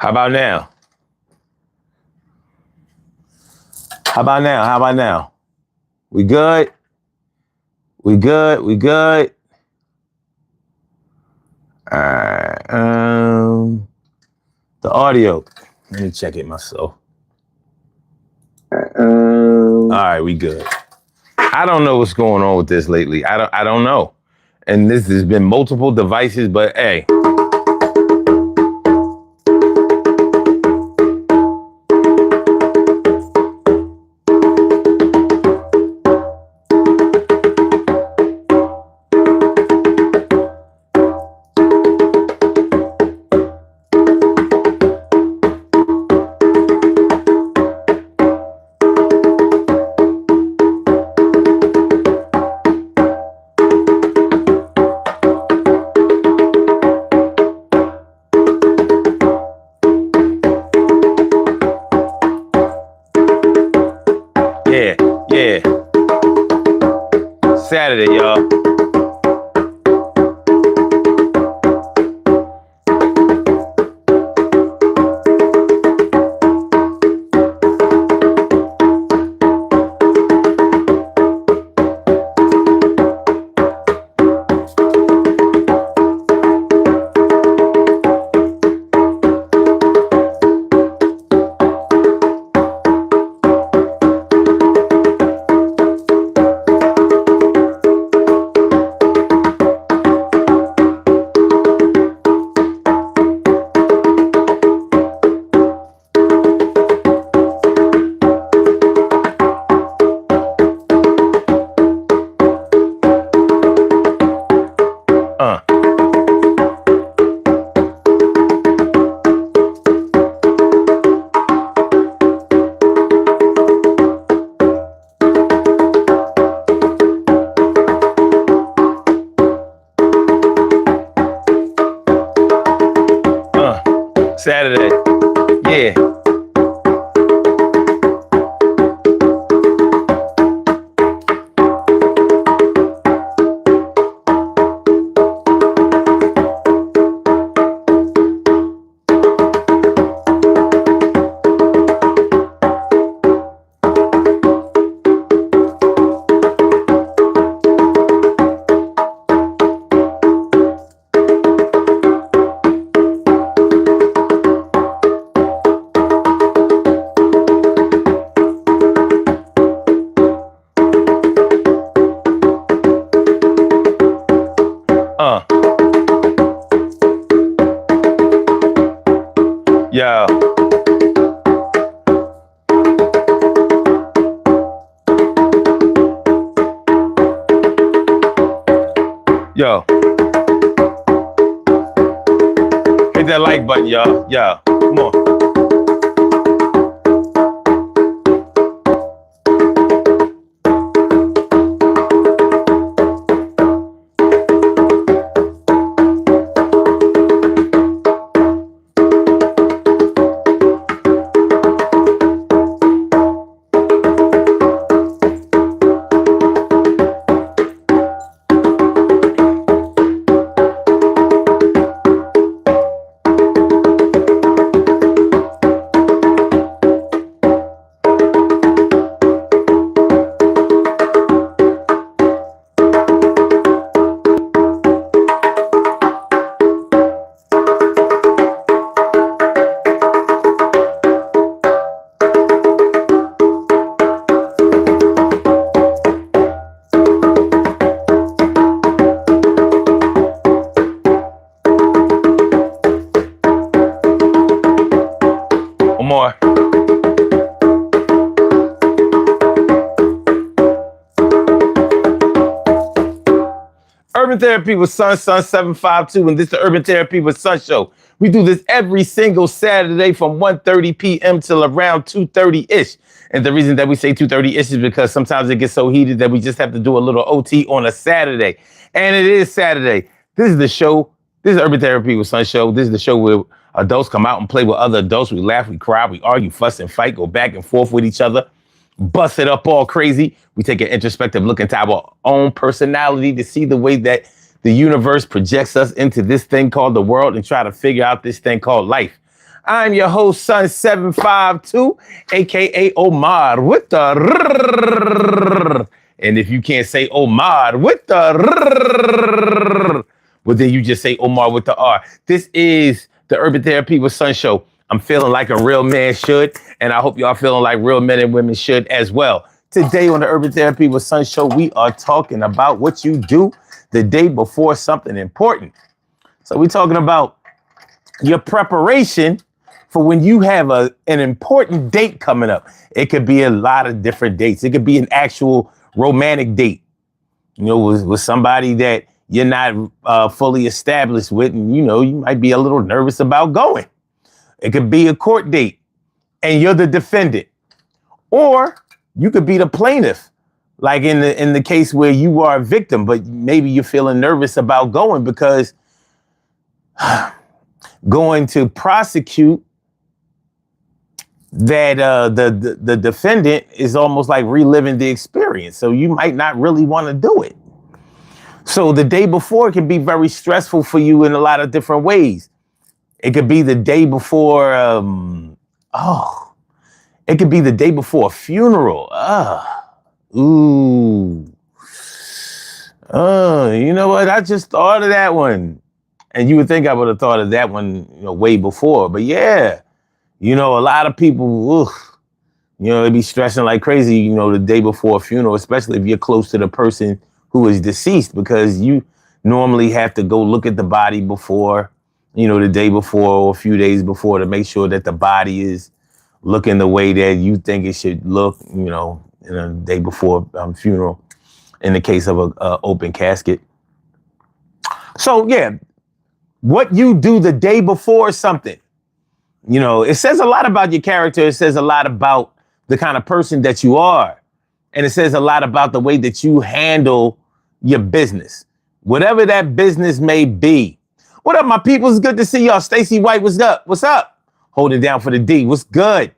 How about now? How about now? How about now? We good? We good? We good? All right. The audio. Let me check it myself. All right, we good. I don't know what's going on with this lately. I don't know. And this has been multiple devices, but hey. Yeah. Saturday, y'all. Saturday. Yeah. Yo. Yo. Hit that like button, y'all. Yo. Come on. More. Urban Therapy with Sun 752, and this is the Urban Therapy with Sun show. We do this every single Saturday from 1:30 p.m. till around 2:30-ish. And the reason that we say 2:30-ish is because sometimes it gets so heated that we just have to do a little OT on a Saturday. And it is Saturday. This is the show. This is Urban Therapy with Sun show. This is the show where adults come out and play with other adults. We laugh, we cry, we argue, fuss, and fight, go back and forth with each other, bust it up all crazy. We take an introspective look into our own personality to see the way that the universe projects us into this thing called the world and try to figure out this thing called life. I'm your host, Son 752, aka Omar with the rrrr. And if you can't say Omar with the rrrr, well, then you just say Omar with the R. This is the Urban Therapy with Son show. I'm feeling like a real man should, and I hope y'all feeling like real men and women should as well. Today on the Urban Therapy with Son show, we are talking about what you do the day before something important. So we're talking about your preparation for when you have an important date coming up. It could be a lot of different dates. It could be an actual romantic date, you know, with somebody that you're not fully established with, and, you know, you might be a little nervous about going. It could be a court date and you're the defendant, or you could be the plaintiff, like in the case where you are a victim, but maybe you're feeling nervous about going because going to prosecute that the defendant is almost like reliving the experience. So you might not really want to do it. So the day before can be very stressful for you in a lot of different ways. It could be the day before, it could be the day before a funeral. You know what? I just thought of that one. And you would think I would have thought of that one, you know, way before. But yeah, you know, a lot of people, you know, they be stressing like crazy, you know, the day before a funeral, especially if you're close to the person who is deceased, because you normally have to go look at the body before, you know, the day before or a few days before to make sure that the body is looking the way that you think it should look, you know, in a day before funeral, in the case of a open casket. So, yeah, what you do the day before something, you know, it says a lot about your character. It says a lot about the kind of person that you are. And it says a lot about the way that you handle your business, whatever that business may be. What up, my people? It's good to see y'all. Stacey White, what's up? What's up? Holding down for the D. What's good?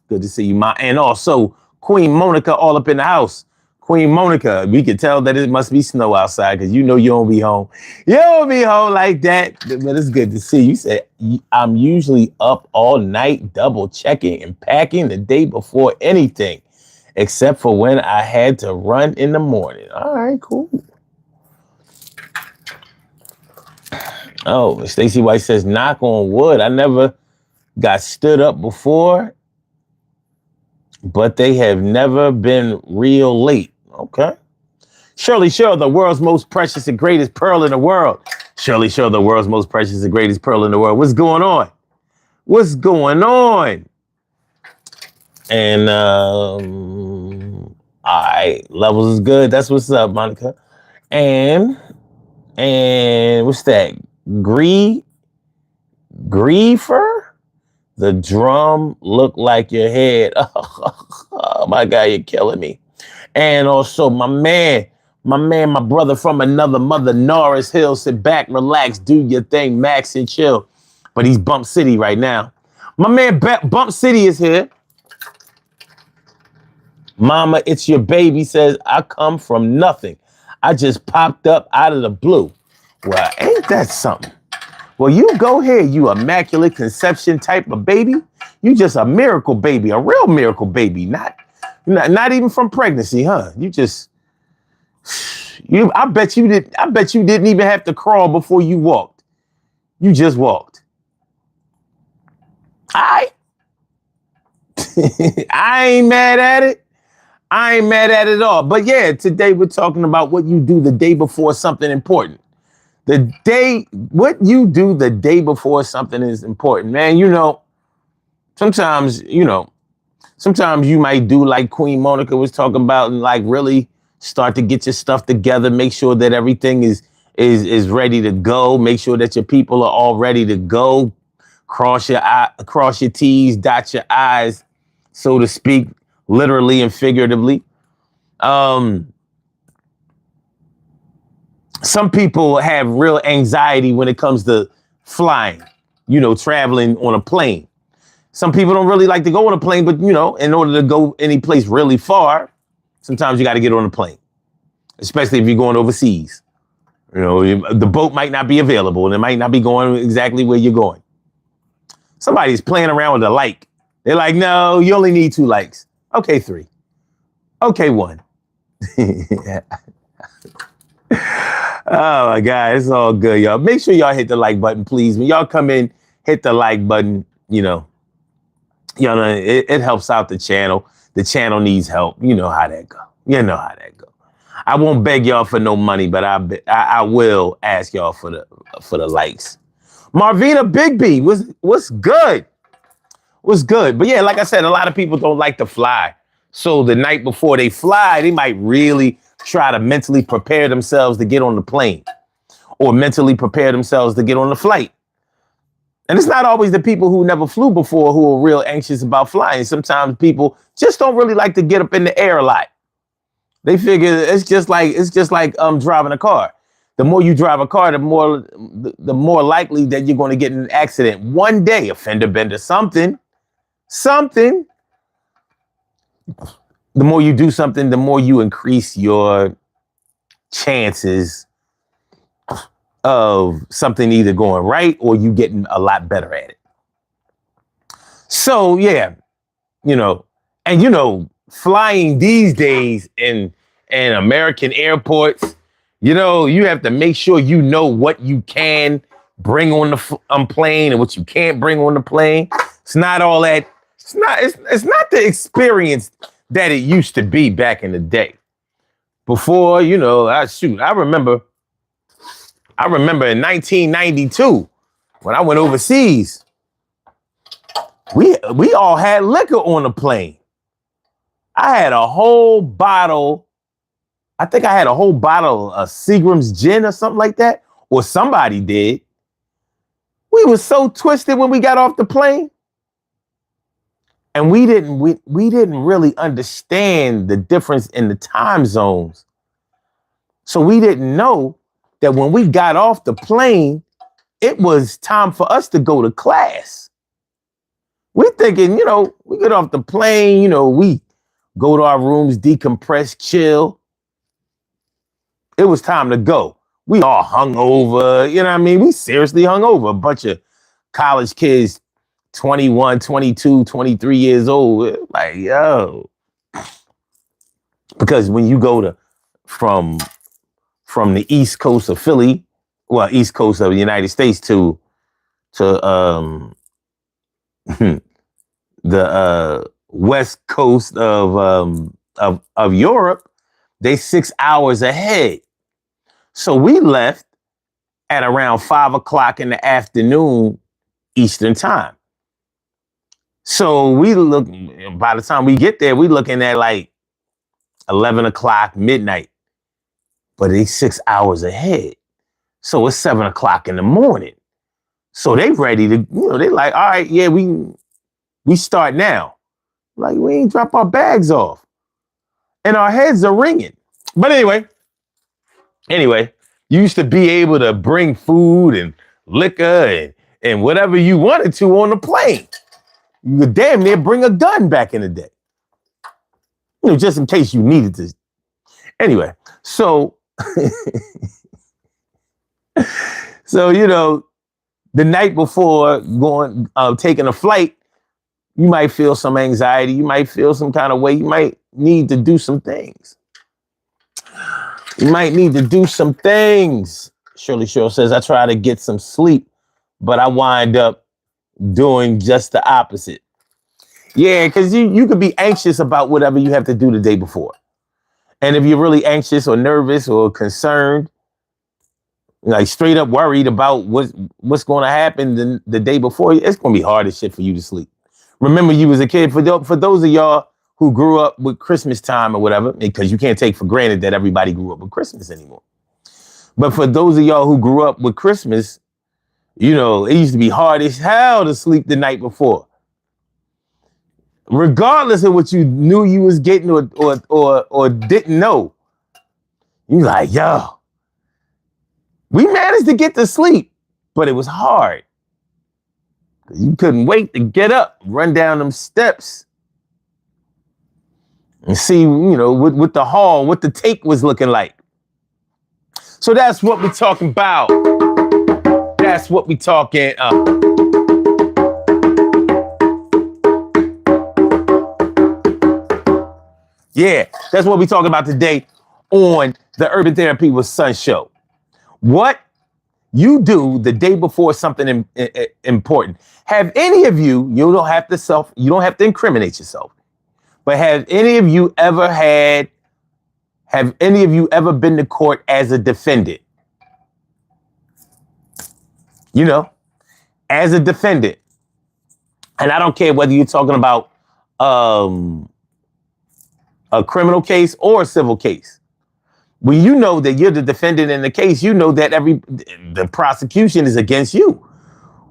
Good to see you, ma. And also Queen Monica all up in the house. Queen Monica, we can tell that it must be snow outside because you know you don't be home. You don't be home like that. But it's good to see you. You said, I'm usually up all night double checking and packing the day before anything, except for when I had to run in the morning. All right, cool. Oh, Stacey White says, knock on wood. I never got stood up before, but they have never been real late. Okay. Shirley Sherrill, the world's most precious and greatest pearl in the world. Shirley Sherrill, the world's most precious and greatest pearl in the world. What's going on? What's going on? And all right, levels is good. That's what's up, Monica. And what's that? Griefer? The drum look like your head. Oh my God, you're killing me. And also my brother from another mother, Norris Hill. Sit back, relax, do your thing, Max, and chill. But he's Bump City right now. My man Bump City is here. Mama, it's your baby says, I come from nothing. I just popped up out of the blue. Well, ain't that something? Well, you go ahead, you immaculate conception type of baby. You just a miracle baby, a real miracle baby, not even from pregnancy, huh? I bet you didn't even have to crawl before you walked. You just walked. I ain't mad at it. I ain't mad at it at all. But yeah, today we're talking about what you do the day before something important. What you do the day before something is important, man. You know, sometimes you might do like Queen Monica was talking about and like really start to get your stuff together, make sure that everything is ready to go, make sure that your people are all ready to go, cross your T's, dot your I's, so to speak, literally and figuratively. Some people have real anxiety when it comes to flying, you know, traveling on a plane. Some people don't really like to go on a plane, but, you know, in order to go any place really far, sometimes you got to get on a plane, especially if you're going overseas. You know, the boat might not be available and it might not be going exactly where you're going. Somebody's playing around with a like. They're like, no, you only need 2 likes. Okay, 3. Okay, 1. Oh my God, it's all good, y'all. Make sure y'all hit the like button, please. When y'all come in, hit the like button. Y'all know, it helps out the channel. The channel needs help. You know how that go. I won't beg y'all for no money, but I will ask y'all for the likes. Marvina Big B, what's good? What's good? But yeah, like I said, a lot of people don't like to fly. So the night before they fly, they might really try to mentally prepare themselves to get on the plane or mentally prepare themselves to get on the flight. And it's not always the people who never flew before who are real anxious about flying. Sometimes people just don't really like to get up in the air a lot. They figure it's just like driving a car. The more you drive a car, the more likely that you're going to get in an accident. One day, a fender bender, something. The more you do something, the more you increase your chances of something either going right or you getting a lot better at it. So yeah, flying these days in American airports, you have to make sure you know what you can bring on the plane and what you can't bring on the plane. It's not all that. It's not the experience that it used to be back in the day. Before, I remember in 1992 when I went overseas, we all had liquor on the plane. I had a whole bottle. I think I had a whole bottle of Seagram's gin or something like that, or somebody did. We were so twisted when we got off the plane. And we didn't really understand the difference in the time zones. So we didn't know that when we got off the plane, it was time for us to go to class. We're thinking, we get off the plane, we go to our rooms, decompress, chill. It was time to go. We all hung over, We seriously hung over. A bunch of college kids, 21, 22, 23 years old. Like, yo. Because when you go from the East Coast of Philly, East Coast of the United States to the West Coast of Europe, they 6 hours ahead. So we left at around 5 o'clock in the afternoon Eastern time. So by the time we get there, we looking at like 11 o'clock, midnight. But they 6 hours ahead. So it's 7 o'clock in the morning. So they ready to, they like, all right, yeah, we start now. Like, we ain't drop our bags off. And our heads are ringing. But anyway, you used to be able to bring food and liquor and whatever you wanted to on the plane. You could damn near bring a gun back in the day. Just in case you needed to. Anyway, so the night before taking a flight, you might feel some anxiety. You might feel some kind of way. You might need to do some things. Shirley Cheryl says, I try to get some sleep, but I wind up doing just the opposite. Yeah, because you could be anxious about whatever you have to do the day before. And if you're really anxious or nervous or concerned, like straight up worried about what's going to happen the day before, it's going to be hard as shit for you to sleep. Remember, you was a kid. For those of y'all who grew up with Christmas time or whatever, because you can't take for granted that everybody grew up with Christmas anymore. But for those of y'all who grew up with Christmas, it used to be hard as hell to sleep the night before. Regardless of what you knew you was getting or didn't know. You like, yo, we managed to get to sleep, but it was hard. You couldn't wait to get up, run down them steps and see, what the hall, what the take was looking like. So that's what we're talking about. That's what we're talking about. Yeah, that's what we're talking about today on the Urban Therapy with Son show. What you do the day before something important. Have any of you, you don't have to incriminate yourself, but have any of you ever been to court as a defendant? You know, as a defendant. And I don't care whether you're talking about a criminal case or a civil case. When you know that you're the defendant in the case, you know that the prosecution is against you,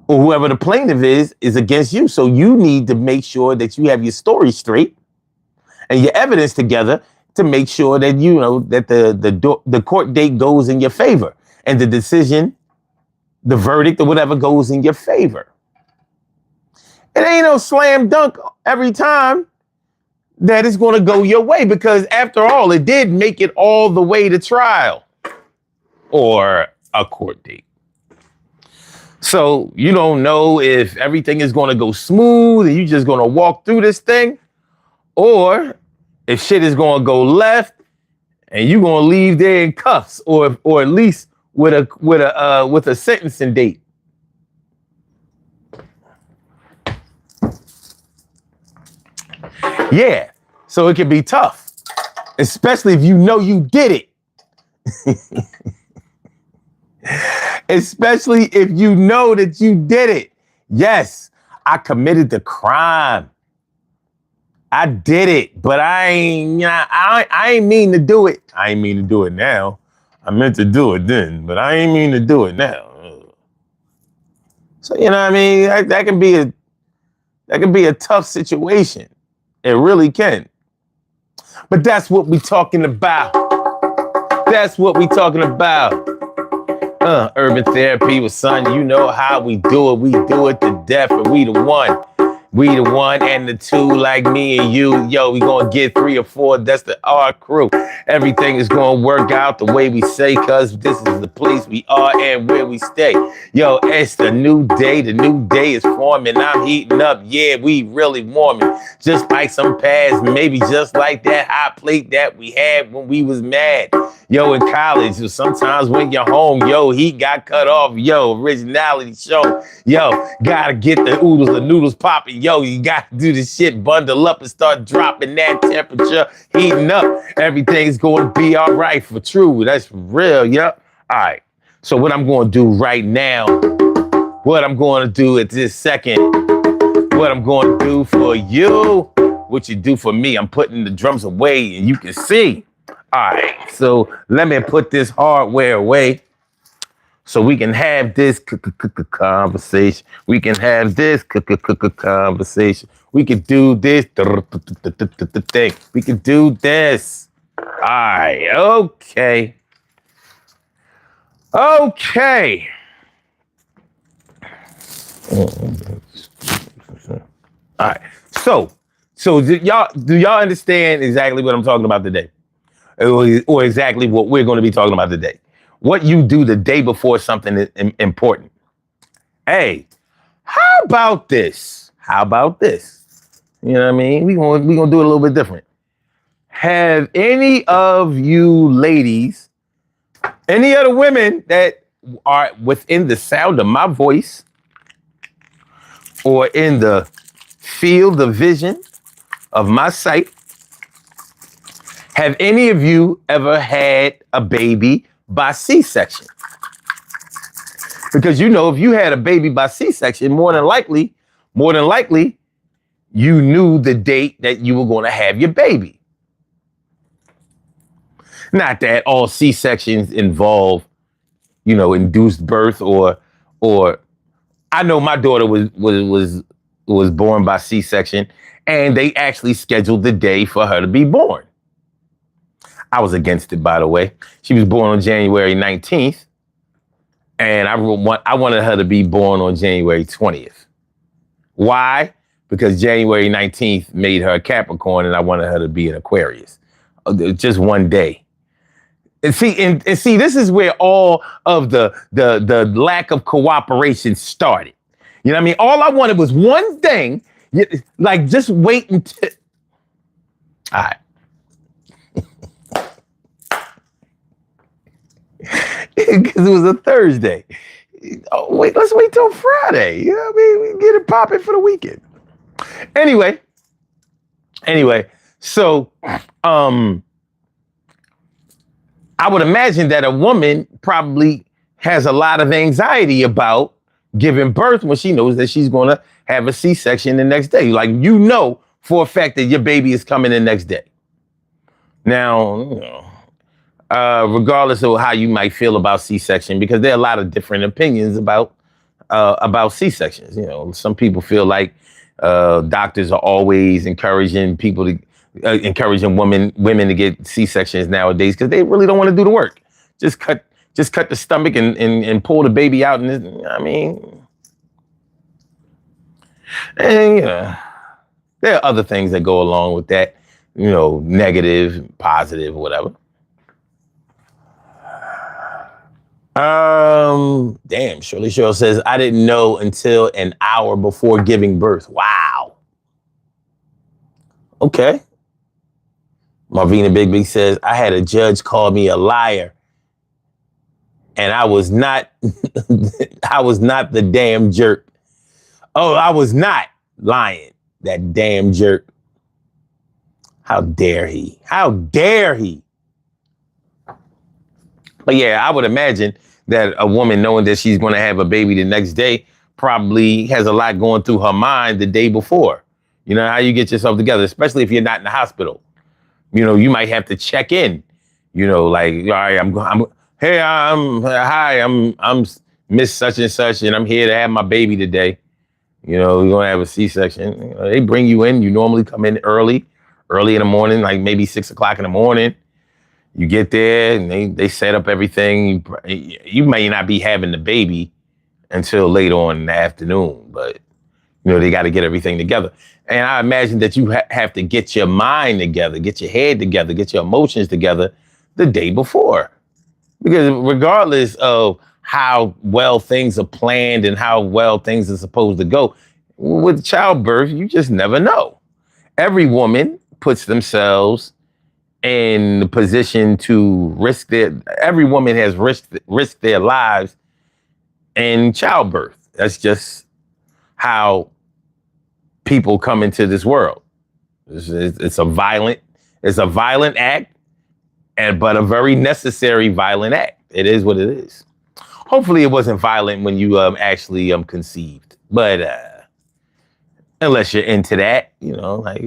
or whoever the plaintiff is against you. So you need to make sure that you have your story straight and your evidence together to make sure that you know that the court date goes in your favor and the decision, the verdict or whatever goes in your favor. It ain't no slam dunk every time that it's going to go your way, because after all, it did make it all the way to trial or a court date. So you don't know if everything is going to go smooth and you're just going to walk through this thing, or if shit is going to go left and you're going to leave there in cuffs, or at least with a sentencing date. Yeah, so it can be tough, especially if you know you did it. Especially if you know that you did it. Yes, I committed the crime. I did it, but I ain't mean to do it. I ain't mean to do it now. I meant to do it then, but I ain't mean to do it now. So you know what I mean? That can be a tough situation. It really can. But that's what we're talking about. That's what we're talking about. Urban Therapy with Son. You know how we do it. We do it to death, and we the one. We the one and the two, like me and you. Yo, we gonna get 3 or 4. That's our crew. Everything is gonna work out the way we say, cause this is the place we are and where we stay. Yo, it's the new day. The new day is forming. I'm heating up. Yeah, we really warming. Just like some past, maybe just like that hot plate that we had when we was mad. Yo, in college, sometimes when you're home, yo, heat got cut off. Yo, originality show. Yo, gotta get the noodles popping. Yo, you gotta do the shit, bundle up and start dropping that temperature, heating up. Everything's going to be all right for true. That's real, yep. All right, so what I'm going to do right now, what I'm going to do at this second, what I'm going to do for you, what you do for me, I'm putting the drums away and you can see. All right, so let me put this hardware away so we can have this conversation. We can have this conversation. We can do this thing. We can do this. All right, okay. Okay. All right, so do y'all understand exactly what I'm talking about today? Or exactly what we're going to be talking about today? What you do the day before something is important. Hey, how about this? How about this? You know what I mean? We're gonna do it a little bit different. Have any of you ladies, any other women that are within the sound of my voice or in the field of vision of my sight, have any of you ever had a baby by C-section? Because you know, if you had a baby by C-section, more than likely, you knew the date that you were going to have your baby. Not that all C-sections involve, you know, induced birth or I know my daughter was born by C-section, and they actually scheduled the day for her to be born. I was against it, by the way. She was born on January 19th, and I wanted her to be born on January 20th. Why? Because January 19th made her a Capricorn, and I wanted her to be an Aquarius. Just one day. And see, this is where all of the lack of cooperation started. You know what I mean? All I wanted was one thing, like just wait until. All right. because it was a Thursday. Oh, wait, let's wait till Friday. You know what I mean? We can get it popping for the weekend. Anyway, so I would imagine that a woman probably has a lot of anxiety about giving birth when she knows that she's going to have a C-section the next day. Like, you know for a fact that your baby is coming the next day. Now, regardless of how you might feel about C-section, because there are a lot of different opinions about C-sections. You know, some people feel like doctors are always encouraging people to encouraging women to get C-sections nowadays because they really don't want to do the work. Just cut the stomach and pull the baby out. And I mean, and there are other things that go along with that. You know, negative, positive, whatever. Damn, Shirley Cheryl says, I didn't know until an hour before giving birth. Wow. Okay. Marvina Big says, I had a judge call me a liar. And I was not, I was not the damn jerk. Oh, I was not lying. That damn jerk. How dare he? How dare he? But yeah, I would imagine that a woman knowing that she's going to have a baby the next day probably has a lot going through her mind the day before. You know, how you get yourself together, especially if you're not in the hospital. You know, you might have to check in, you know, like, all right, I'm Miss such and such, and I'm here to have my baby today. You know, we're going to have a C-section. You know, they bring you in. You normally come in early in the morning, like maybe 6 o'clock in the morning. You get there and they set up everything. You may not be having the baby until later on in the afternoon, but you know, they got to get everything together. And I imagine that you have to get your mind together, get your head together, get your emotions together the day before. Because regardless of how well things are planned and how well things are supposed to go, with childbirth, you just never know. Every woman puts themselves in the position to every woman has risked their lives in childbirth. That's just how people come into this world. It's a violent act, but a very necessary violent act. It is what it is. Hopefully it wasn't violent when you actually conceived, but unless you're into that, you know, like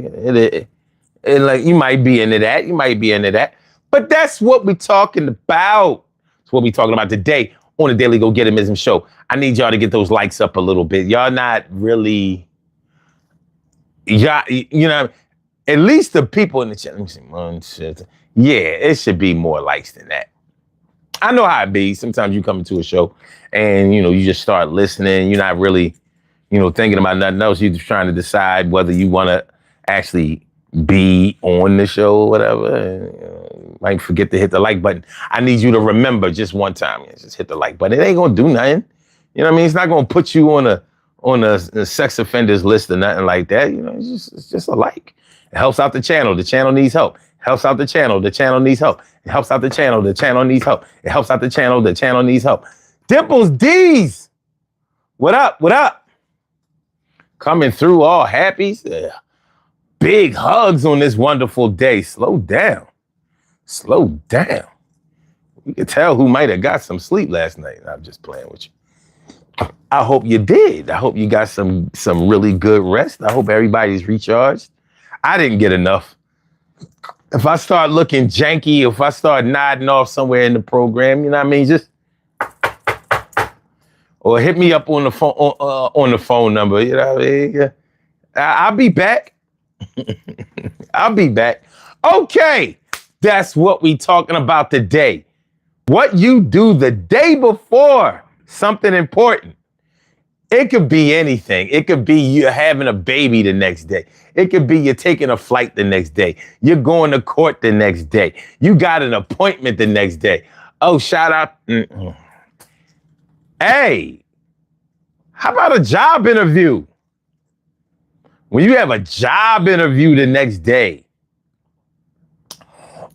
like you might be into that, but that's what we're talking about. That's what we're talking about today on the Daily Go Get Emism show. I need y'all to get those likes up a little bit. Y'all not really, you know, at least the people in the chat. Let me see, yeah, it should be more likes than that. I know how it be. Sometimes you come into a show and, you know, you just start listening. You're not really, you know, thinking about nothing else. You're just trying to decide whether you want to actually be on the show or whatever. And, you know, might forget to hit the like button. I need you to remember just one time. Just hit the like button. It ain't gonna do nothing. You know what I mean? It's not gonna put you on a sex offenders list or nothing like that. You know, it's just a like. It helps out the channel. The channel needs help. Helps out the channel. The channel needs help. It helps out the channel. The channel needs help. It helps out the channel. The channel needs help. Dimples D's. What up? What up? Coming through all happy. Yeah. Big hugs on this wonderful day. Slow down. Slow down. You can tell who might have got some sleep last night. I'm just playing with you. I hope you did. I hope you got some really good rest. I hope everybody's recharged. I didn't get enough. If I start looking janky, if I start nodding off somewhere in the program, you know what I mean? Just or hit me up on the phone number. You know what I mean? I'll be back. I'll be back. Okay, that's what we talking about today. What you do the day before something important. It could be anything. It could be you having a baby the next day. It could be you're taking a flight the next day. You're going to court the next day. You got an appointment the next day. Oh, shout out. Hey, how about a job interview? When you have a job interview the next day,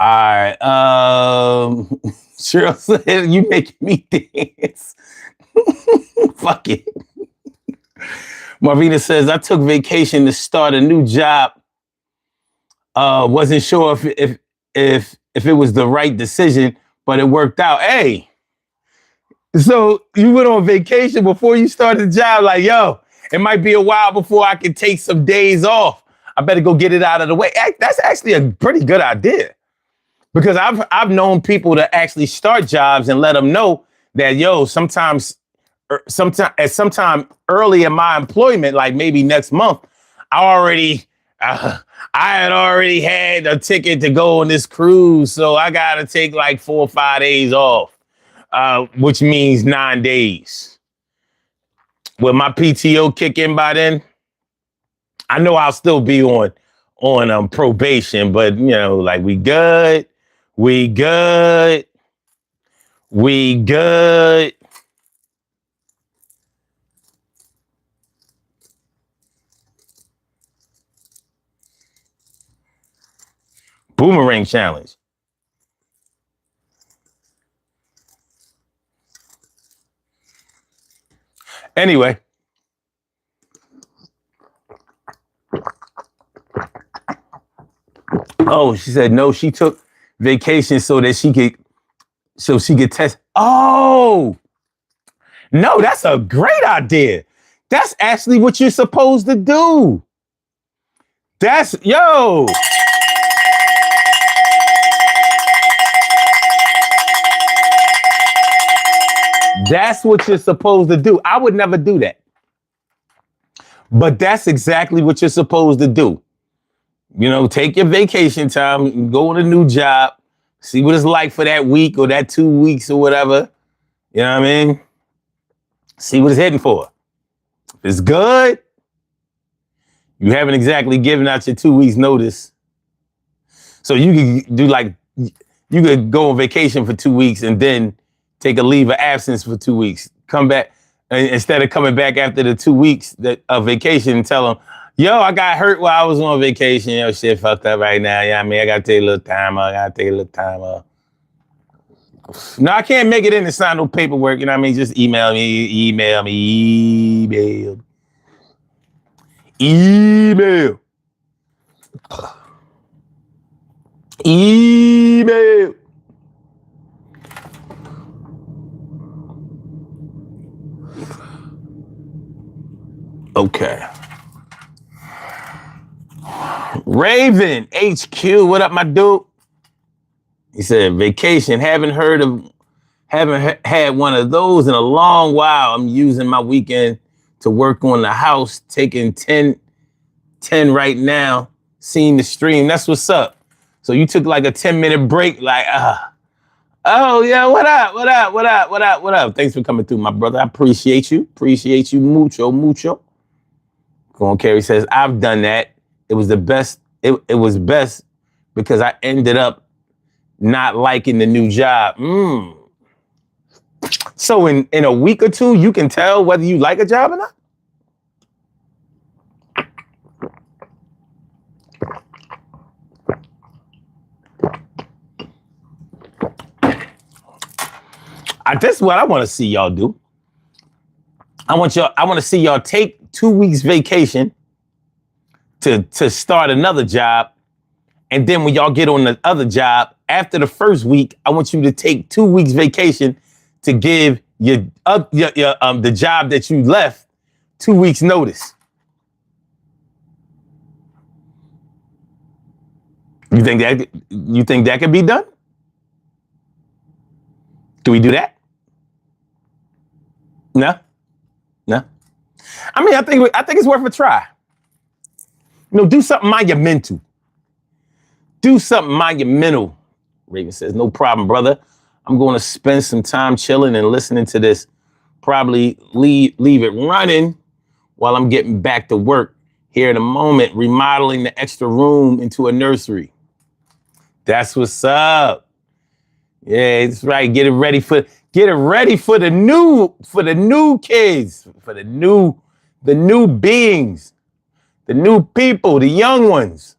All right. Cheryl said you making me dance. Fuck it. Marvina says I took vacation to start a new job. Wasn't sure if it was the right decision, but it worked out. Hey, so you went on vacation before you started the job, like, yo, it might be a while before I can take some days off. I better go get it out of the way. That's actually a pretty good idea. Because I've known people to actually start jobs and let them know that, yo, sometime early in my employment, like maybe next month, I had already had a ticket to go on this cruise, so I gotta take like 4 or 5 days off, which means 9 days. Will my PTO kick in by then? I know I'll still be on probation, but you know, like we good. We good. We good. Boomerang challenge. Anyway. Oh, she said no, she took vacation so she could test. Oh, no, that's a great idea. That's actually what you're supposed to do. That's yo. That's what you're supposed to do. I would never do that. But that's exactly what you're supposed to do. You know, take your vacation time, go on a new job, see what it's like for that week or that 2 weeks or whatever. You know what I mean? See what it's heading for. If it's good, you haven't exactly given out your 2 weeks notice. So you could do like, you could go on vacation for 2 weeks and then take a leave of absence for 2 weeks. Come back, instead of coming back after the 2 weeks of vacation and tell them, yo, I got hurt while I was on vacation. Yo, shit fucked up right now. Yeah, I mean, I got to take a little time off. No, I can't make it in and sign no paperwork. You know what I mean? Just email me. Email. Okay. Raven HQ, what up, my dude? He said, vacation. Haven't had one of those in a long while. I'm using my weekend to work on the house, taking 10 right now, seeing the stream. That's what's up. So you took like a 10-minute break, like, oh yeah, what up? Thanks for coming through, my brother. I appreciate you. Appreciate you mucho. Go on, Carrie says, I've done that. It was the best. It was best because I ended up not liking the new job. So in a week or two, you can tell whether you like a job or not? That's what I want to see y'all do. I want to see y'all take 2 weeks vacation to start another job. And then when y'all get on the other job, after the first week, I want you to take 2 weeks vacation to give the job that you left 2 weeks notice. You think that could be done? Do we do that? No. I mean, I think it's worth a try. You know, do something monumental. Raven says, no problem, brother. I'm going to spend some time chilling and listening to this. Probably leave it running while I'm getting back to work here in a moment, remodeling the extra room into a nursery. That's what's up. Yeah, that's right. Get it ready for the new kids, for the new beings, the new people, the young ones.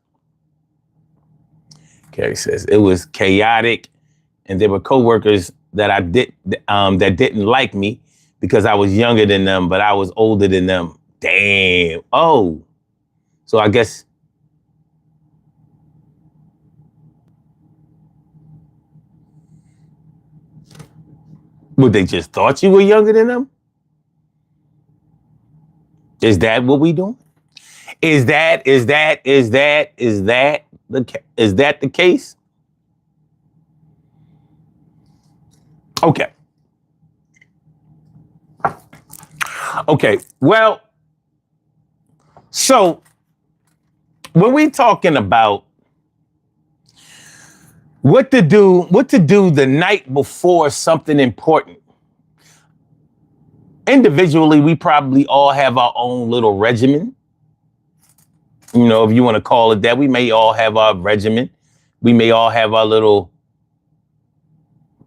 Carrie says it was chaotic, and there were coworkers that that didn't like me because I was younger than them, but I was older than them. Damn. Oh, so I guess would they just thought you were younger than them? Is that what we doing? Is that the case? Okay. Okay. Well, so when we talking about what to do the night before something important, individually, we probably all have our own little regimen. You know, if you want to call it that, we may all have our regimen. We may all have our little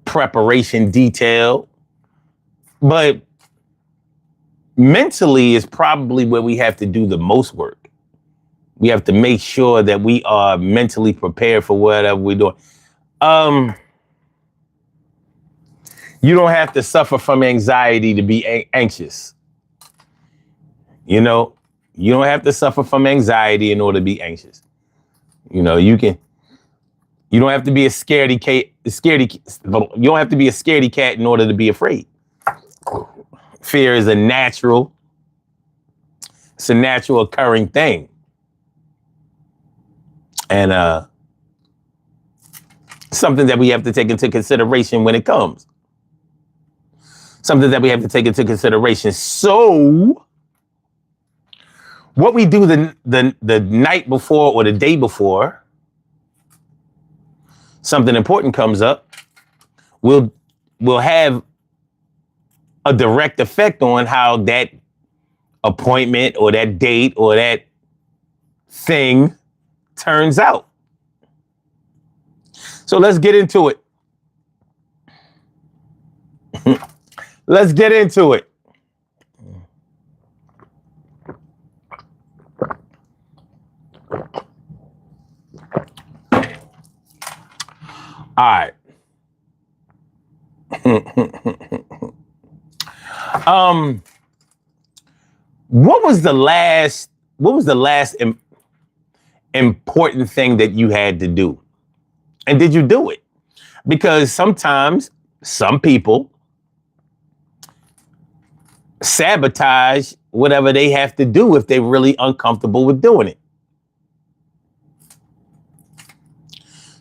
preparation detail. But mentally is probably where we have to do the most work. We have to make sure that we are mentally prepared for whatever we're doing. You don't have to suffer from anxiety to be anxious. You know, you don't have to suffer from anxiety in order to be anxious. You know, you don't have to be a scaredy cat. You don't have to be a scaredy cat in order to be afraid. Fear is a natural occurring thing. And something that we have to take into consideration when it comes. Something that we have to take into consideration. So what we do the night before or the day before something important comes up, will have a direct effect on how that appointment or that date or that thing turns out. So let's get into it. Let's get into it. All right. What was the last important thing that you had to do? And did you do it? Because sometimes some people sabotage whatever they have to do if they're really uncomfortable with doing it.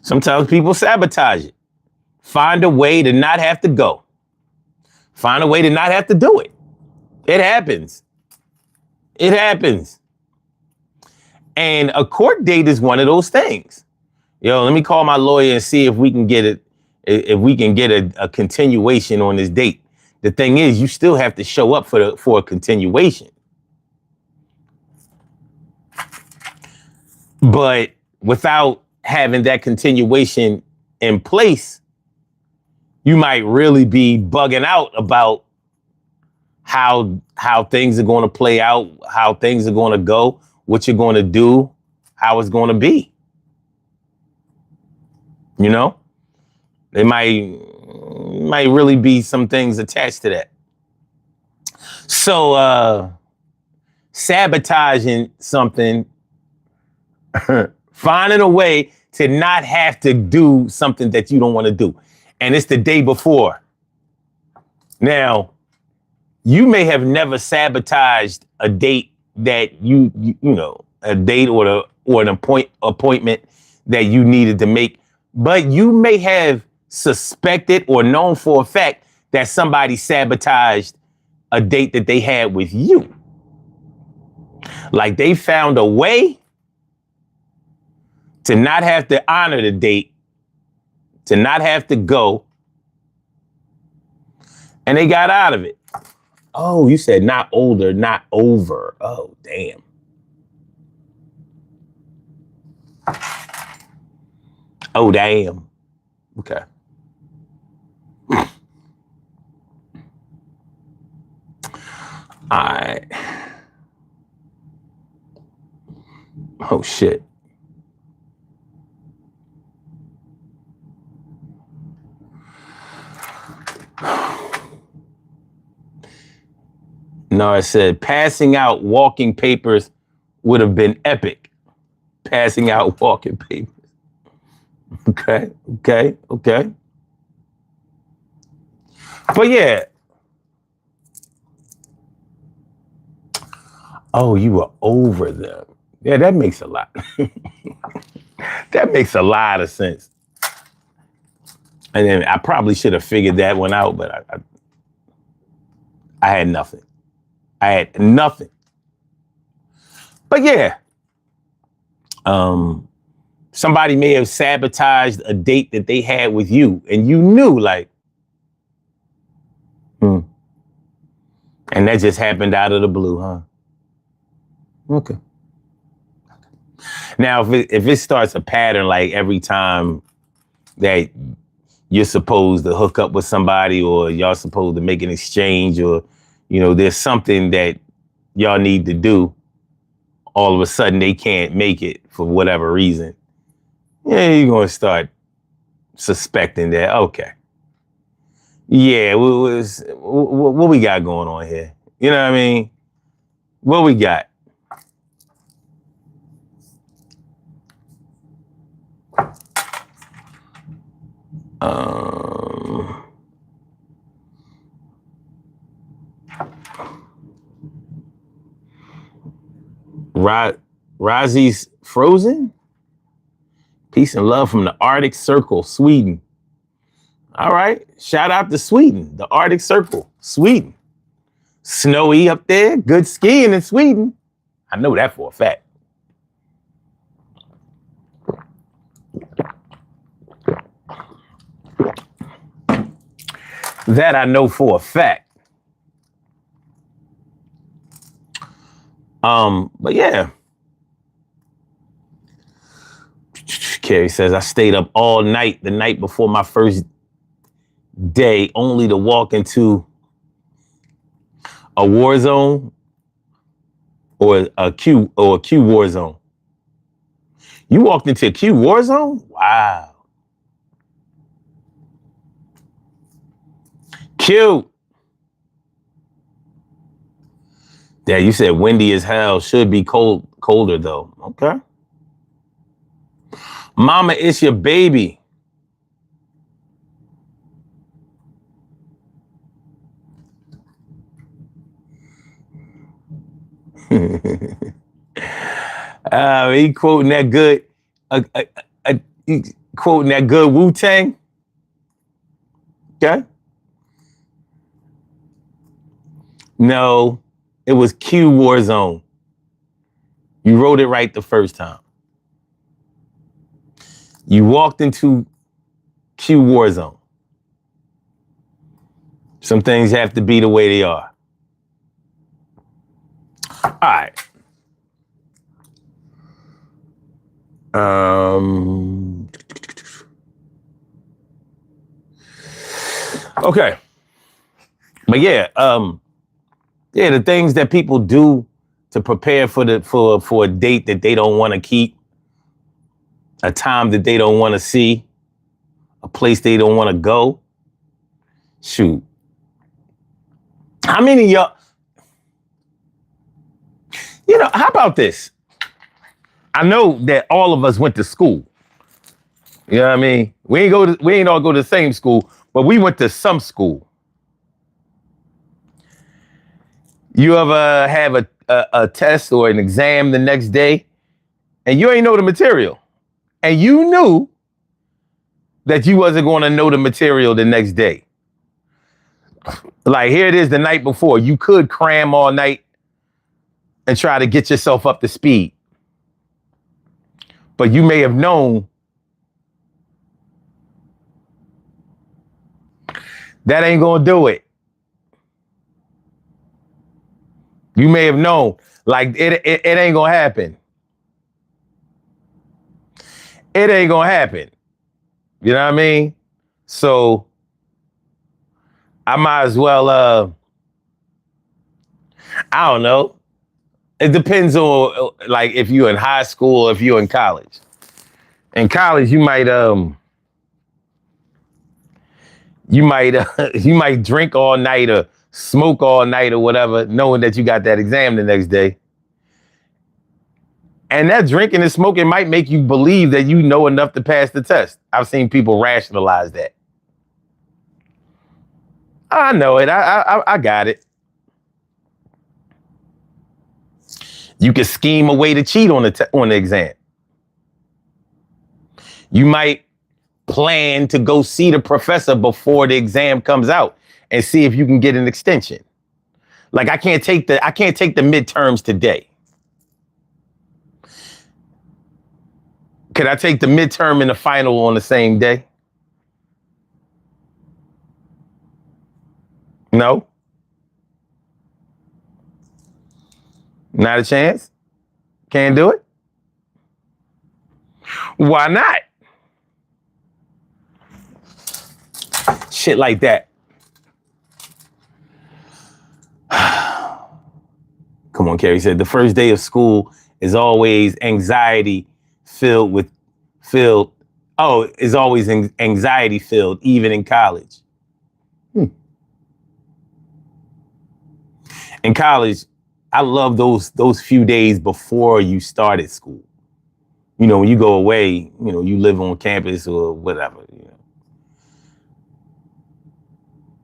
Sometimes people sabotage it. Find a way to not have to go. Find a way to not have to do it. It happens. It happens. And a court date is one of those things. Yo, let me call my lawyer and see if we can get it, if we can get a continuation on this date. The thing is, you still have to show up for a continuation. But without having that continuation in place, you might really be bugging out about how things are going to play out, how things are going to go, what you're going to do, how it's going to be. You know, there might really be some things attached to that. So sabotaging something, finding a way to not have to do something that you don't want to do. And it's the day before. Now, you may have never sabotaged a date that you know, a date or an appointment that you needed to make, but you may have suspected or known for a fact that somebody sabotaged a date that they had with you. Like they found a way to not have to honor the date, to not have to go, and they got out of it. Oh, you said not older, not over. Oh, damn. Oh, damn. Okay. All right. Oh, shit. No, I said passing out walking papers would have been epic. Passing out walking papers. Okay. But yeah. Oh, you were over them. Yeah, that makes a lot. That makes a lot of sense. And then I probably should have figured that one out, but I had nothing. I had nothing. But yeah. Somebody may have sabotaged a date that they had with you, and you knew, like, and that just happened out of the blue, huh? Okay. Now, if it starts a pattern, like every time that you're supposed to hook up with somebody, or y'all supposed to make an exchange, or, you know, there's something that y'all need to do, all of a sudden they can't make it for whatever reason, yeah, you're going to start suspecting that, okay, yeah, what we got going on here? You know what I mean? What we got? Razi's frozen? Peace and love from the Arctic Circle, Sweden. All right. Shout out to Sweden, the Arctic Circle, Sweden. Snowy up there. Good skiing in Sweden. I know that for a fact. That I know for a fact. But yeah. Carrie says, I stayed up all night the night before my first day, only to walk into a war zone or a Q war zone. You walked into a Q war zone? Wow. Q. Yeah, you said windy as hell. Should be colder though. Okay. Mama, it's your baby. He quoting that good, he quoting that good Wu-Tang. Okay. No, it was Q Warzone. You wrote it right the first time. You walked into Q Warzone. Some things have to be the way they are. All right. Okay. But yeah, the things that people do to prepare for a date that they don't want to keep, a time that they don't want to see, a place they don't want to go. Shoot. How many of y'all, how about this? I know that all of us went to school. You know what I mean? We ain't all go to the same school, but we went to some school. You ever have a test or an exam the next day and you ain't know the material? And you knew that you wasn't going to know the material the next day. Like, here it is the night before. You could cram all night and try to get yourself up to speed. But you may have known that ain't going to do it. You may have known, like, it ain't going to happen. It ain't going to happen. You know what I mean? So I might as well, I don't know. It depends on, like, if you're in high school or if you're in college. In college, you might drink all night or smoke all night or whatever, knowing that you got that exam the next day. And that drinking and smoking might make you believe that you know enough to pass the test. I've seen people rationalize that. I know it. I got it. You can scheme a way to cheat on the exam. You might plan to go see the professor before the exam comes out and see if you can get an extension. Like I can't take the midterms today. Could I take the midterm and the final on the same day? No. Not a chance. Can't do it. Why not? Shit like that. Come on, Carrie said the first day of school is always anxiety filled, even in college. In college, I love those few days before you started school. You know, when you go away, you know, you live on campus or whatever, you know.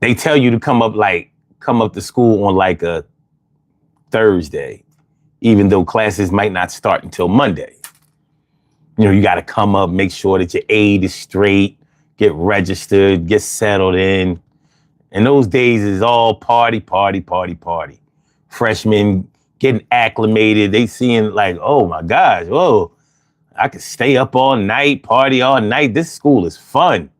They tell you to come up to school on like a Thursday, even though classes might not start until Monday. You know, you got to come up, make sure that your aid is straight, get registered, get settled in. And those days is all party. Freshmen getting acclimated. They seeing like, oh my gosh, whoa, I could stay up all night, party all night. This school is fun.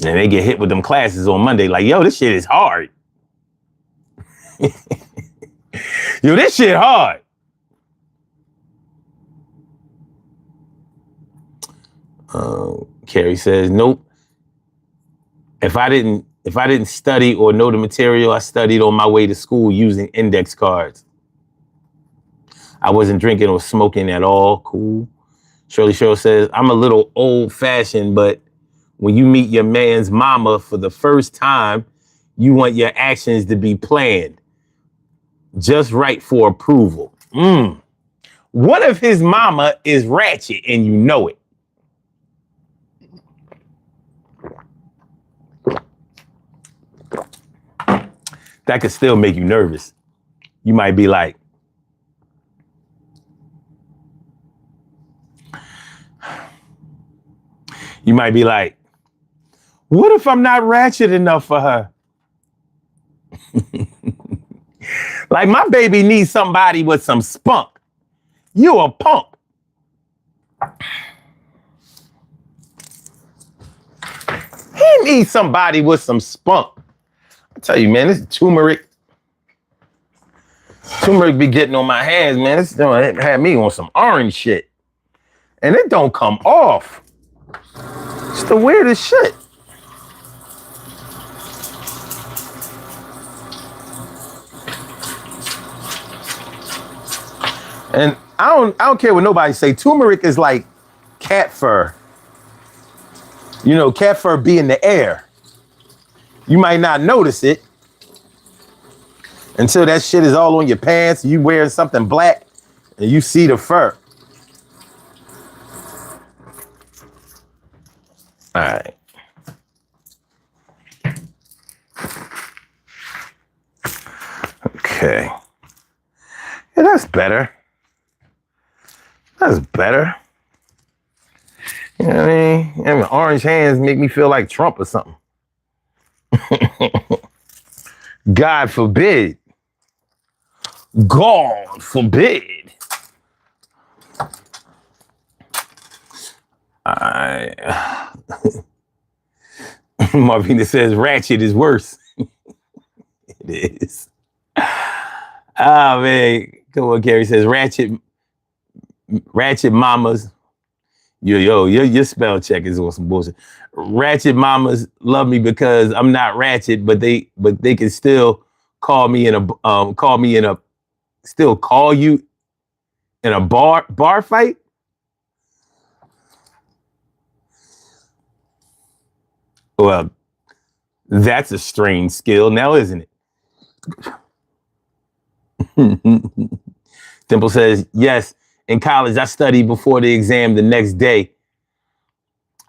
And they get hit with them classes on Monday like, yo, this shit is hard. Yo, this shit hard. Carrie says, nope. If I didn't study or know the material, I studied on my way to school using index cards. I wasn't drinking or smoking at all. Cool. Shirley Cheryl says, I'm a little old fashioned, but when you meet your man's mama for the first time, you want your actions to be planned, just right for approval. What if his mama is ratchet and you know it? That could still make you nervous. You might be like, what if I'm not ratchet enough for her? Like my baby needs somebody with some spunk. You a punk. He needs somebody with some spunk. I tell you, man, this turmeric be getting on my hands, man. This had me on some orange shit. And it don't come off. It's the weirdest shit. And I don't care what nobody say. Turmeric is like cat fur. You know, cat fur be in the air. You might not notice it until that shit is all on your pants. You wearing something black and you see the fur. All right. Okay. Yeah, that's better. That's better. You know what I mean? And my orange hands make me feel like Trump or something. God forbid. God forbid. Marvina says ratchet is worse. It is. Oh man. Come on, Gary says ratchet mamas. Your spell check is on some bullshit. Ratchet mamas love me because I'm not ratchet, but they can still call you in a bar fight. Well, That's a strange skill now, isn't it? Dimple says, yes, in college I studied before the exam the next day.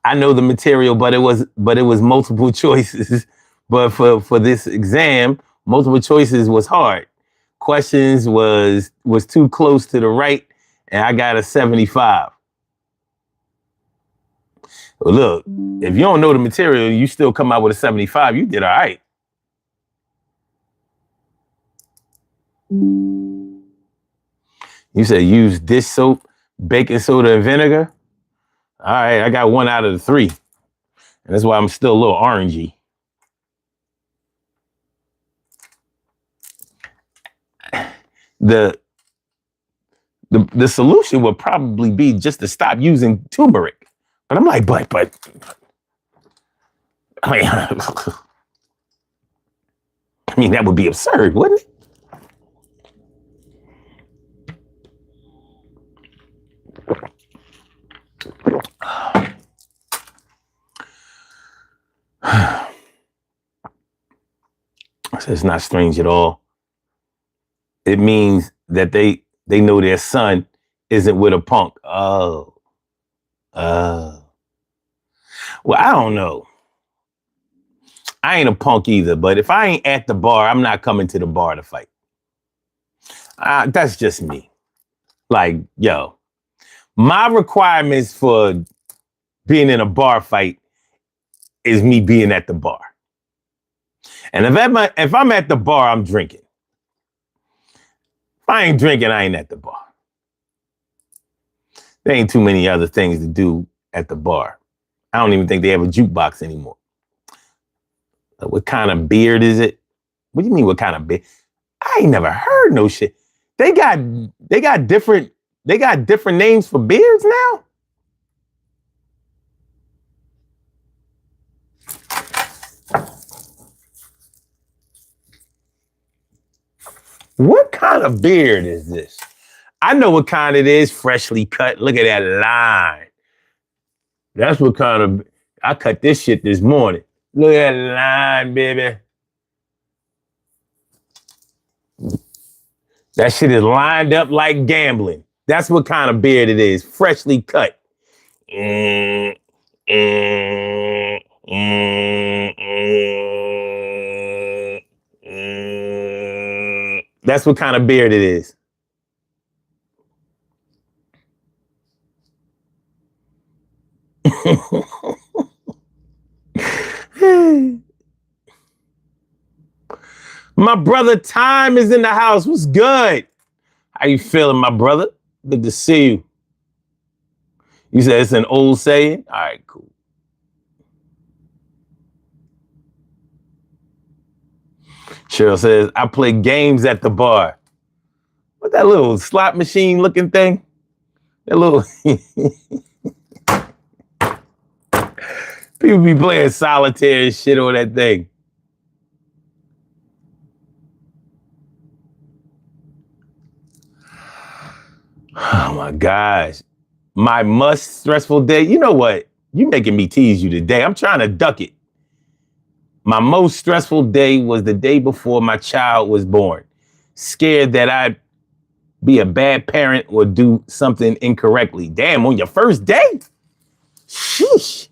I know the material, but it was multiple choices. But for this exam, multiple choices was hard. Questions was too close to the right, and I got a 75. Well, look, if you don't know the material, you still come out with a 75, you did all right. You said use dish soap, baking soda, and vinegar. All right, I got 1 out of the 3. And that's why I'm still a little orangey. The solution would probably be just to stop using turmeric. But I'm like, but I mean, that would be absurd, wouldn't it? It's not strange at all. It means that they know their son isn't with a punk. Oh. Well, I don't know. I ain't a punk either, but if I ain't at the bar, I'm not coming to the bar to fight. That's just me. Like, yo, my requirements for being in a bar fight is me being at the bar. And if I'm at the bar, I'm drinking. If I ain't drinking, I ain't at the bar. There ain't too many other things to do at the bar. I don't even think they have a jukebox anymore. What kind of beard is it? What do you mean, what kind of beard? I ain't never heard no shit. They got different names for beards now? What kind of beard is this? I know what kind it is, freshly cut. Look at that line. That's what kind of, I cut this shit this morning. Look at that line, baby. That shit is lined up like gambling. That's what kind of beard it is, freshly cut. That's what kind of beard it is. My brother Time is in the house. What's good? How you feeling, my brother? Good to see you. You said it's an old saying? All right, cool. Cheryl says, I play games at the bar. What that little slot machine looking thing? That little... People be playing solitaire and shit on that thing. Oh my gosh. My most stressful day. You know what? You making me tease you today. I'm trying to duck it. My most stressful day was the day before my child was born. Scared that I'd be a bad parent or do something incorrectly. Damn, on your first day? Sheesh.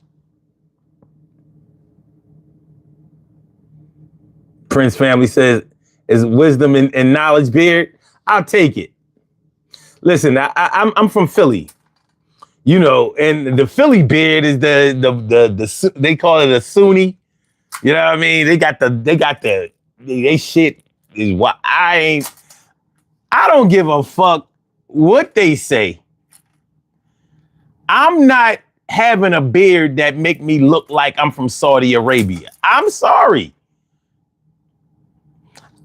Prince family says, is wisdom and knowledge beard? I'll take it. Listen, I'm from Philly, you know, and the Philly beard is the they call it a Sunni. You know what I mean? They shit is what I don't give a fuck what they say. I'm not having a beard that make me look like I'm from Saudi Arabia. I'm sorry.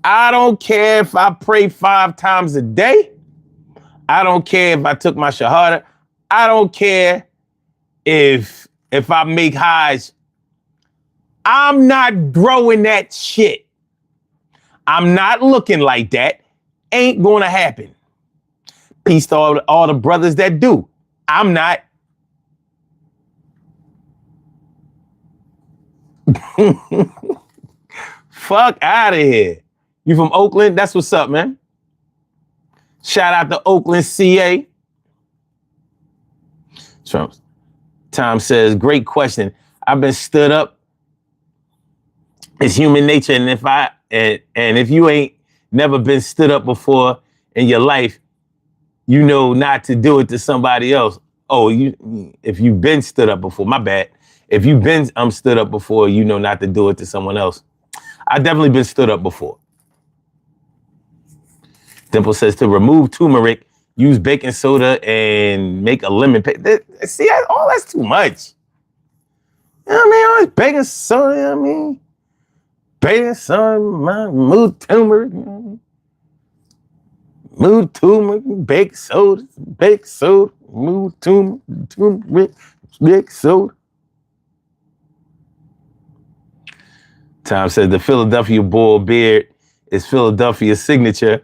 I don't care if I pray 5 times a day. I don't care if I took my shahada. I don't care if I make Hajj. I'm not growing that shit. I'm not looking like that. Ain't gonna happen. Peace to all the brothers that do. I'm not. Fuck out of here. You from Oakland? That's what's up, man. Shout out to Oakland, CA. Trump. Tom says, great question. I've been stood up. It's human nature. And if you ain't never been stood up before in your life, you know not to do it to somebody else. Oh, if you've been stood up before, my bad. If you've been stood up before, you know not to do it to someone else. I've definitely been stood up before. Dimple says to remove turmeric, use baking soda and make a lemon paste. See, all that's too much. You know what I mean? All this baking soda, you know what I mean? Baking soda, remove turmeric. Move turmeric, baking soda, move turmeric, baking soda. Tom says the Philadelphia Bull beard is Philadelphia's signature.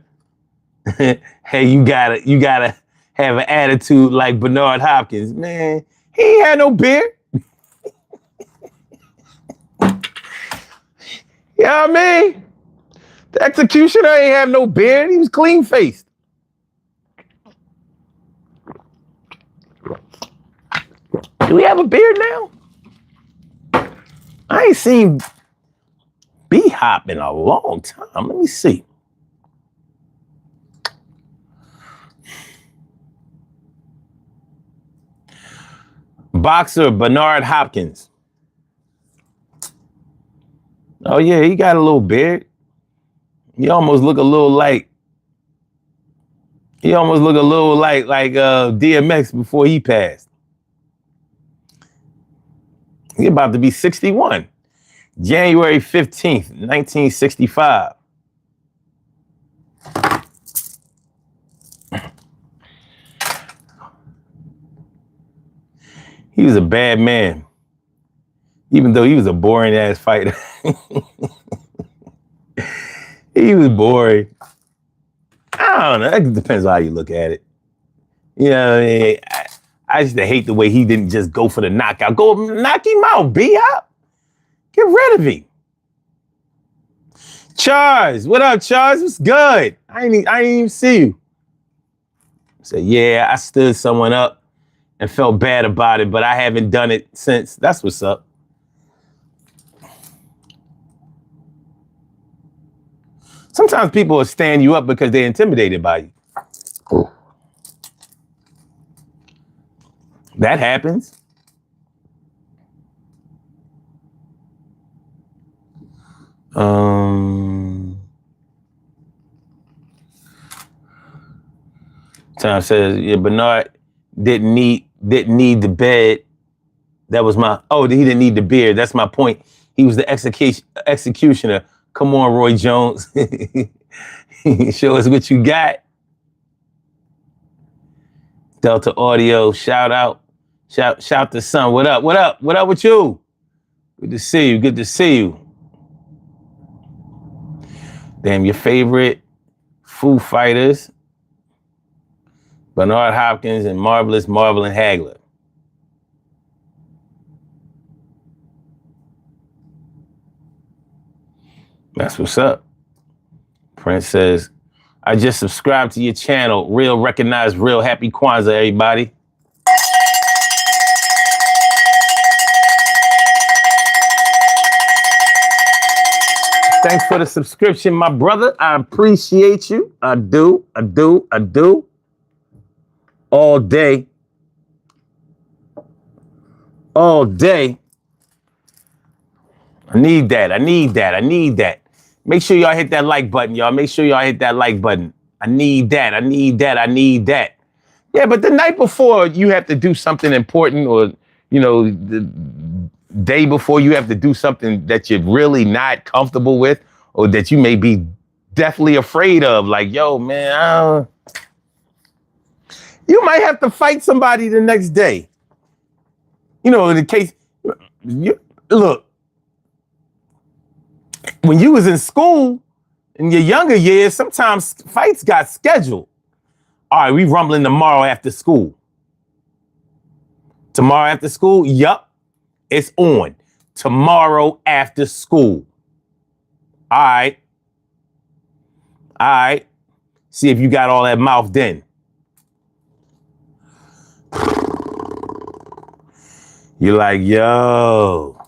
Hey, you gotta have an attitude like Bernard Hopkins. Man, he ain't had no beard. You know what I mean? The executioner ain't have no beard. He was clean faced. Do we have a beard now? I ain't seen B-Hop in a long time. Let me see. Boxer Bernard Hopkins. Oh yeah, he got a little beard. He almost look a little like DMX before he passed. He's about to be 61. January 15th, 1965. He was a bad man, even though he was a boring ass fighter. He was boring. I don't know. It depends on how you look at it. You know what I mean? I just hate the way he didn't just go for the knockout. Go knock him out, B-Hop. Get rid of him. Charles, what up, Charles? What's good? I ain't even see you. Say, yeah, I stood someone up and felt bad about it, but I haven't done it since. That's what's up. Sometimes people will stand you up because they're intimidated by you. That happens. Tom says, yeah, Bernard didn't need the bed. That was my, he didn't need the beard. That's my point. He was the executioner. Come on, Roy Jones. Show us what you got. Delta Audio, shout out. Shout to son. What up? What up? What up with you? Good to see you. Good to see you. Damn, your favorite Foo Fighters, Bernard Hopkins and Marvelous Marvelyn Hagler. That's what's up. Prince says, I just subscribed to your channel. Real recognized, real happy Kwanzaa, everybody. Thanks for the subscription, my brother. I appreciate you. I do. All day. All day. I need that. Make sure y'all hit that like button, y'all. Make sure y'all hit that like button. I need that. Yeah, but the night before you have to do something important, or, the day before you have to do something that you're really not comfortable with, or that you may be deathly afraid of. Like, yo, man, you might have to fight somebody the next day. In the case, look, when you was in school, in your younger years, sometimes fights got scheduled. All right, we rumbling tomorrow after school. Tomorrow after school? Yup, it's on. Tomorrow after school. All right. All right. See if you got all that mouth then. You're like, yo,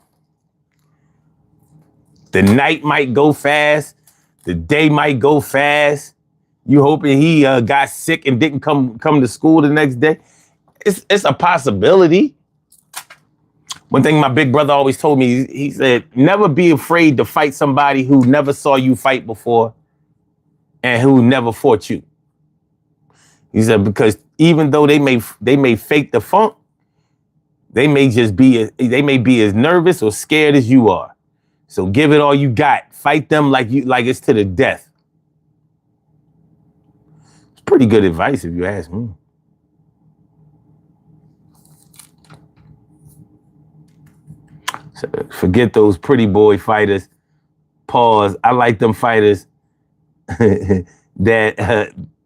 the night might go fast. The day might go fast. You hoping he got sick and didn't come to school the next day. It's a possibility. One thing my big brother always told me, he said, never be afraid to fight somebody who never saw you fight before and who never fought you. He said, because even though they may fake the funk, they may be as nervous or scared as you are. So give it all you got. Fight them like it's to the death. It's pretty good advice if you ask me. So forget those pretty boy fighters. Pause. I like them fighters that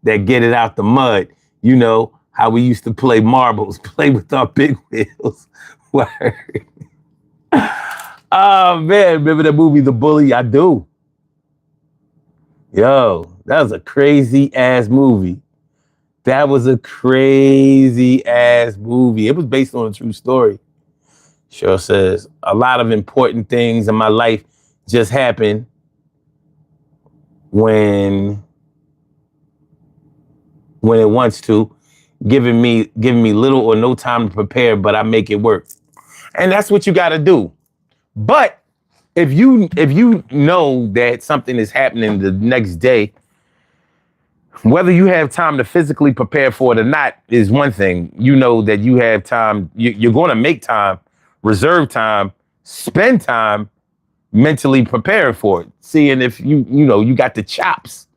get it out the mud. You know how we used to play marbles, play with our big wheels. Word. Oh man, remember the movie The Bully? I do. Yo, that was a crazy ass movie. That was a crazy ass movie. It was based on a true story. Sure says a lot of important things in my life just happened when it wants to, giving me little or no time to prepare, but I make it work. And that's what you got to do. But if you know that something is happening the next day, whether you have time to physically prepare for it or not is one thing. You know that you have time. You're going to make time, reserve time, spend time mentally preparing for it. Seeing if you got the chops.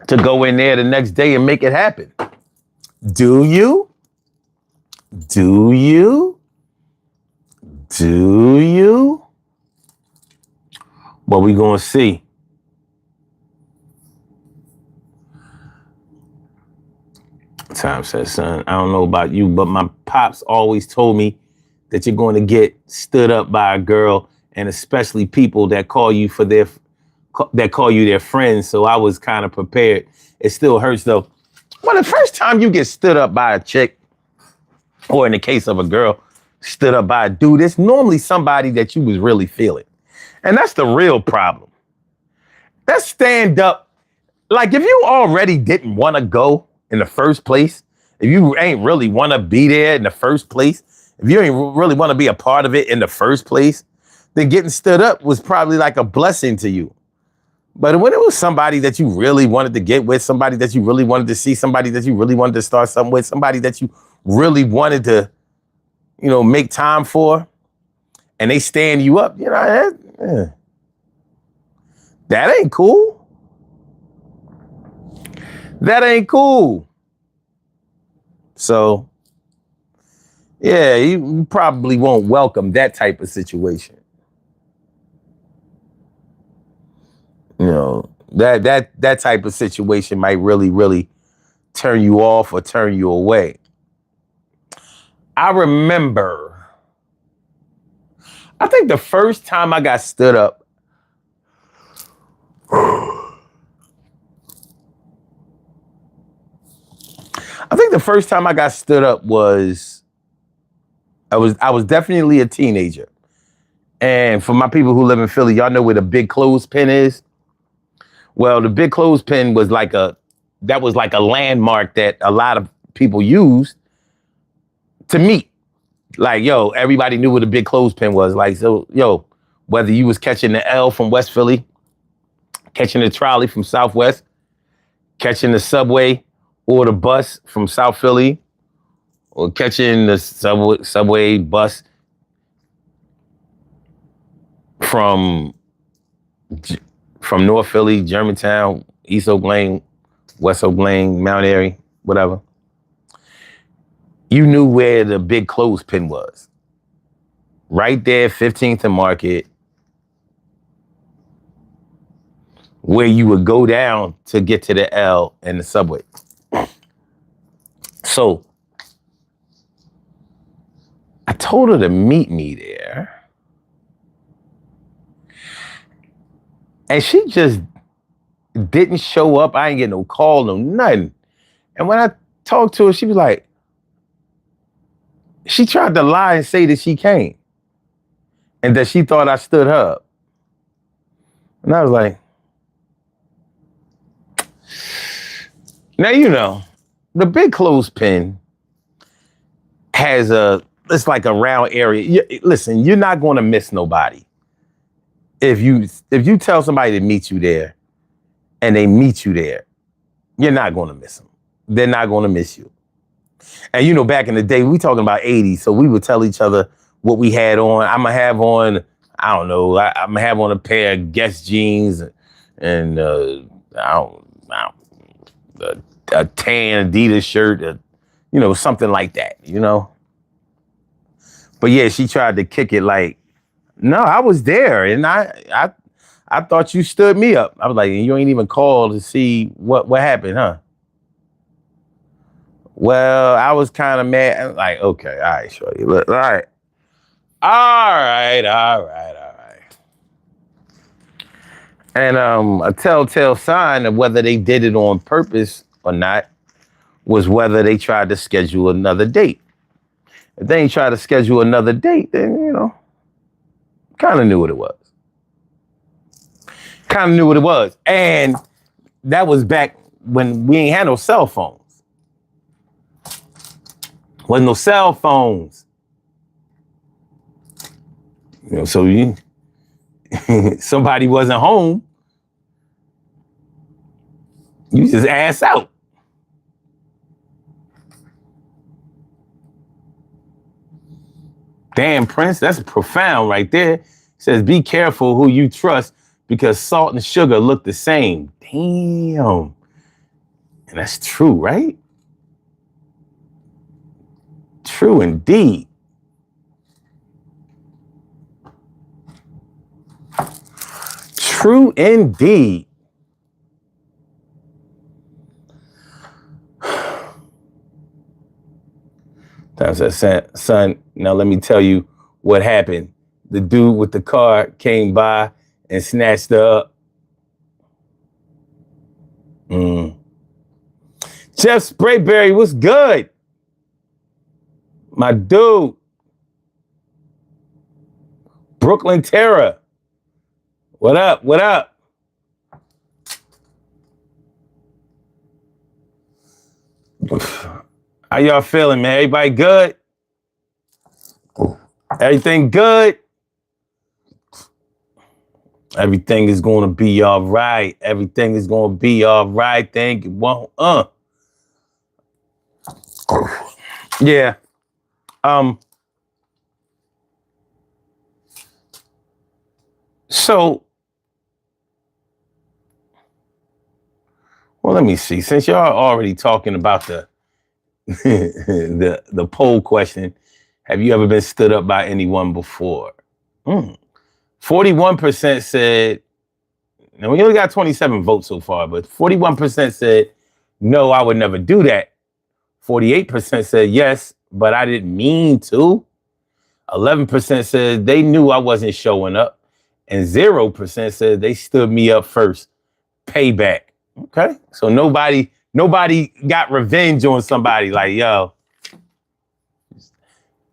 To go in there the next day and make it happen. Do you? Do you? Do you? Well, we gonna see. Time says, son, I don't know about you, but my pops always told me that you're going to get stood up by a girl, and especially people that call you their friends. So I was kind of prepared. It still hurts though. Well, the first time you get stood up by a chick, or in the case of a girl, stood up by a dude, it's normally somebody that you was really feeling. And that's the real problem. That stand up, like if you already didn't want to go in the first place, if you ain't really want to be there in the first place, if you ain't really want to be a part of it in the first place, then getting stood up was probably like a blessing to you. But when it was somebody that you really wanted to get with, somebody that you really wanted to see, somebody that you really wanted to start something with, somebody that you really wanted to, make time for, and they stand you up, that ain't cool. That ain't cool. So, yeah, you probably won't welcome that type of situation. That type of situation might really, really turn you off or turn you away. I remember, I think the first time I got stood up, was I was definitely a teenager. And for my people who live in Philly, y'all know where the big clothespin is. Well, the big clothespin was like a landmark that a lot of people used to meet. Like, everybody knew what a big clothespin was. Like, so, whether you was catching the L from West Philly, catching the trolley from Southwest, catching the subway or the bus from South Philly, or catching the subway bus from North Philly, Germantown, East Oak Lane, West Oak Lane, Mount Airy, whatever. You knew where the big clothespin was. Right there, 15th and Market, where you would go down to get to the L and the subway. So, I told her to meet me there. And she just didn't show up. I ain't get no call, no nothing. And when I talked to her, she was like, she tried to lie and say that she came and that she thought I stood her up. And I was like, now, you know, the big clothespin has it's like a round area. Listen, you're not going to miss nobody. If you tell somebody to meet you there and they meet you there, you're not going to miss them. They're not going to miss you. And you know, back in the day, we talking about 80s, so we would tell each other what we had on. I'm gonna have on, I don't know, I'm gonna have on a pair of Guess jeans and a tan Adidas shirt, you know, something like that, you know. But yeah, she tried to kick it like, no, I was there, and I thought you stood me up. I was like, you ain't even called to see what happened, huh? Well, I was kind of mad. I'm like, okay, all right, shorty. Look, all right. And a telltale sign of whether they did it on purpose or not was whether they tried to schedule another date. If they ain't tried to schedule another date, then, you know, kind of knew what it was. Kind of knew what it was. And that was back when we ain't had no cell phones. Wasn't no cell phones. You know, so somebody wasn't home, you just ass out. Damn, Prince, that's profound right there. It says, be careful who you trust because salt and sugar look the same. Damn. And that's true, right? True indeed. True indeed. Tom said, son, now let me tell you what happened. The dude with the car came by and snatched her up. Jeff Sprayberry, what's good? My dude. Brooklyn Terror. What up? What up? How y'all feeling, man? Everybody good? Everything good? Everything is going to be all right. Everything is going to be all right. Thank you. Yeah. So, well, let me see. Since y'all are already talking about the the poll question, have you ever been stood up by anyone before? 41% said, now we only got 27 votes so far, but 41% said, no, I would never do that. 48% said yes, but I didn't mean to. 11% said they knew I wasn't showing up. And 0% said they stood me up first. Payback. Okay. So nobody got revenge on somebody like, yo,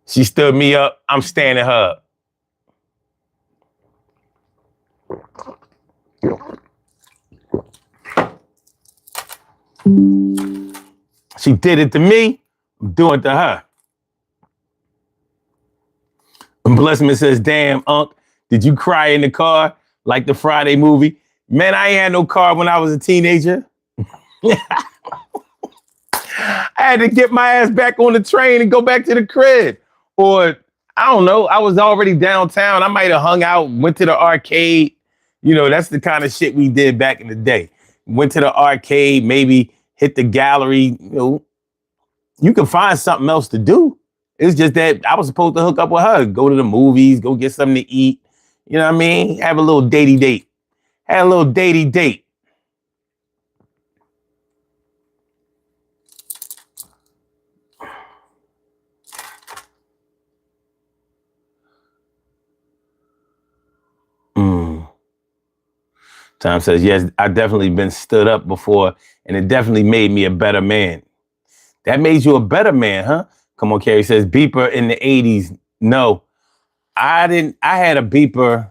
she stood me up, I'm standing her up. She did it to me, I'm doing it to her. And Blessman says, damn, Unc, did you cry in the car like the Friday movie? Man, I ain't had no car when I was a teenager. I had to get my ass back on the train and go back to the crib. Or, I don't know, I was already downtown. I might have hung out, went to the arcade. You know, that's the kind of shit we did back in the day. Went to the arcade, maybe hit the gallery. You know, you can find something else to do. It's just that I was supposed to hook up with her, go to the movies, go get something to eat. You know what I mean? Have a little datey date. Had a little datey date. Tom says, yes, I definitely been stood up before, and it definitely made me a better man. That made you a better man, huh? Come on, Carrie says, beeper in the 80s. No, I didn't. I had a beeper.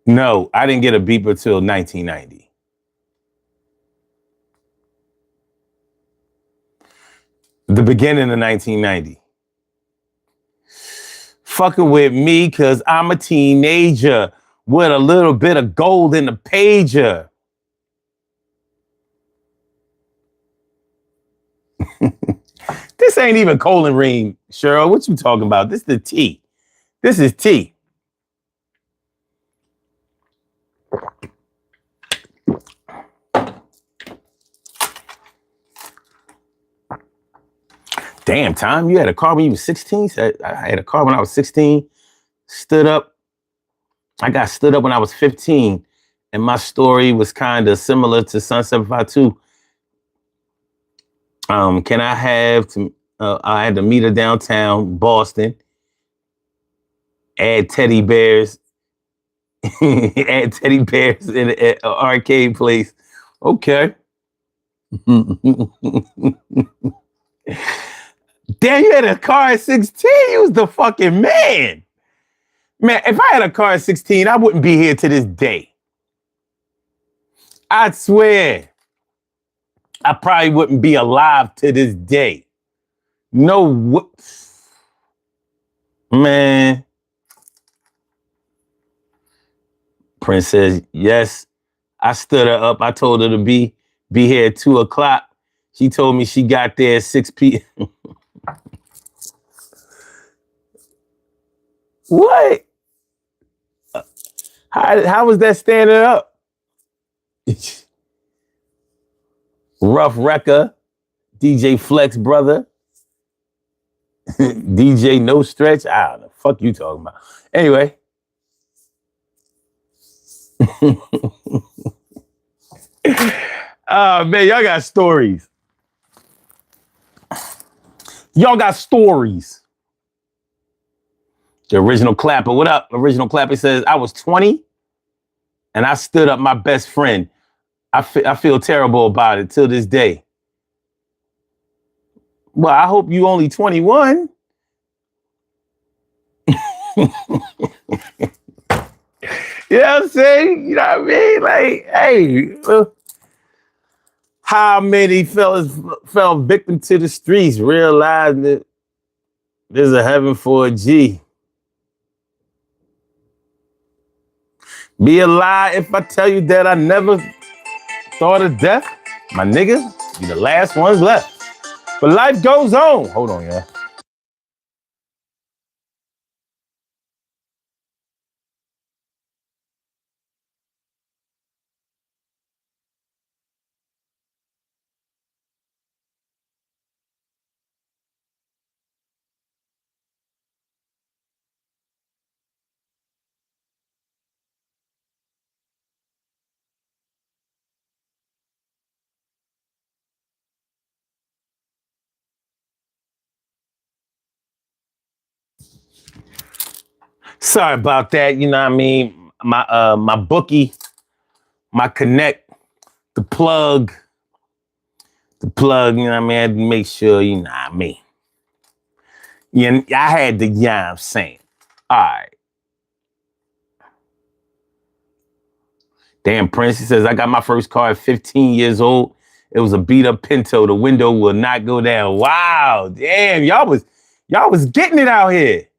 No, I didn't get a beeper till 1990. The beginning of 1990. Fucking with me because I'm a teenager with a little bit of gold in the pager. This ain't even colon ring, Cheryl. What you talking about? This is the T. This is T. Damn, Tom, you had a car when you were 16? I had a car when I was 16. Stood up. I got stood up when I was 15. And my story was kind of similar to Sun 752. Can I have to? I had to meet her downtown Boston. Add teddy bears. Add teddy bears in an arcade place. Okay. Damn, you had a car at 16. You was the fucking man. Man, if I had a car at 16, I wouldn't be here to this day. I swear. I probably wouldn't be alive to this day. No, man. Prince says, yes, I stood her up. I told her to be here at 2:00. She told me she got there at 6 p.m. What? How was that standing up? Rough Wrecker, DJ Flex brother, DJ No Stretch. I don't know. Fuck you talking about. Anyway. Man, y'all got stories. Y'all got stories. The original clapper. What up? Original clapper says, I was 20 and I stood up my best friend. I feel terrible about it till this day. Well, I hope you only 21. You know what I'm saying? You know what I mean? Like, hey, how many fellas fell victim to the streets, realized that there's a heaven for a G. Be a lie if I tell you that I never thought of death. My nigga, you the last ones left. But life goes on. Hold on, y'all. Sorry about that. You know what I mean? My bookie, my connect, the plug, you know what I mean? I had to make sure, you know what I mean? Yeah, I had to, yeah, I'm saying. All right. Damn, Prince, he says, I got my first car at 15 years old. It was a beat up Pinto. The window will not go down. Wow. Damn, y'all was getting it out here.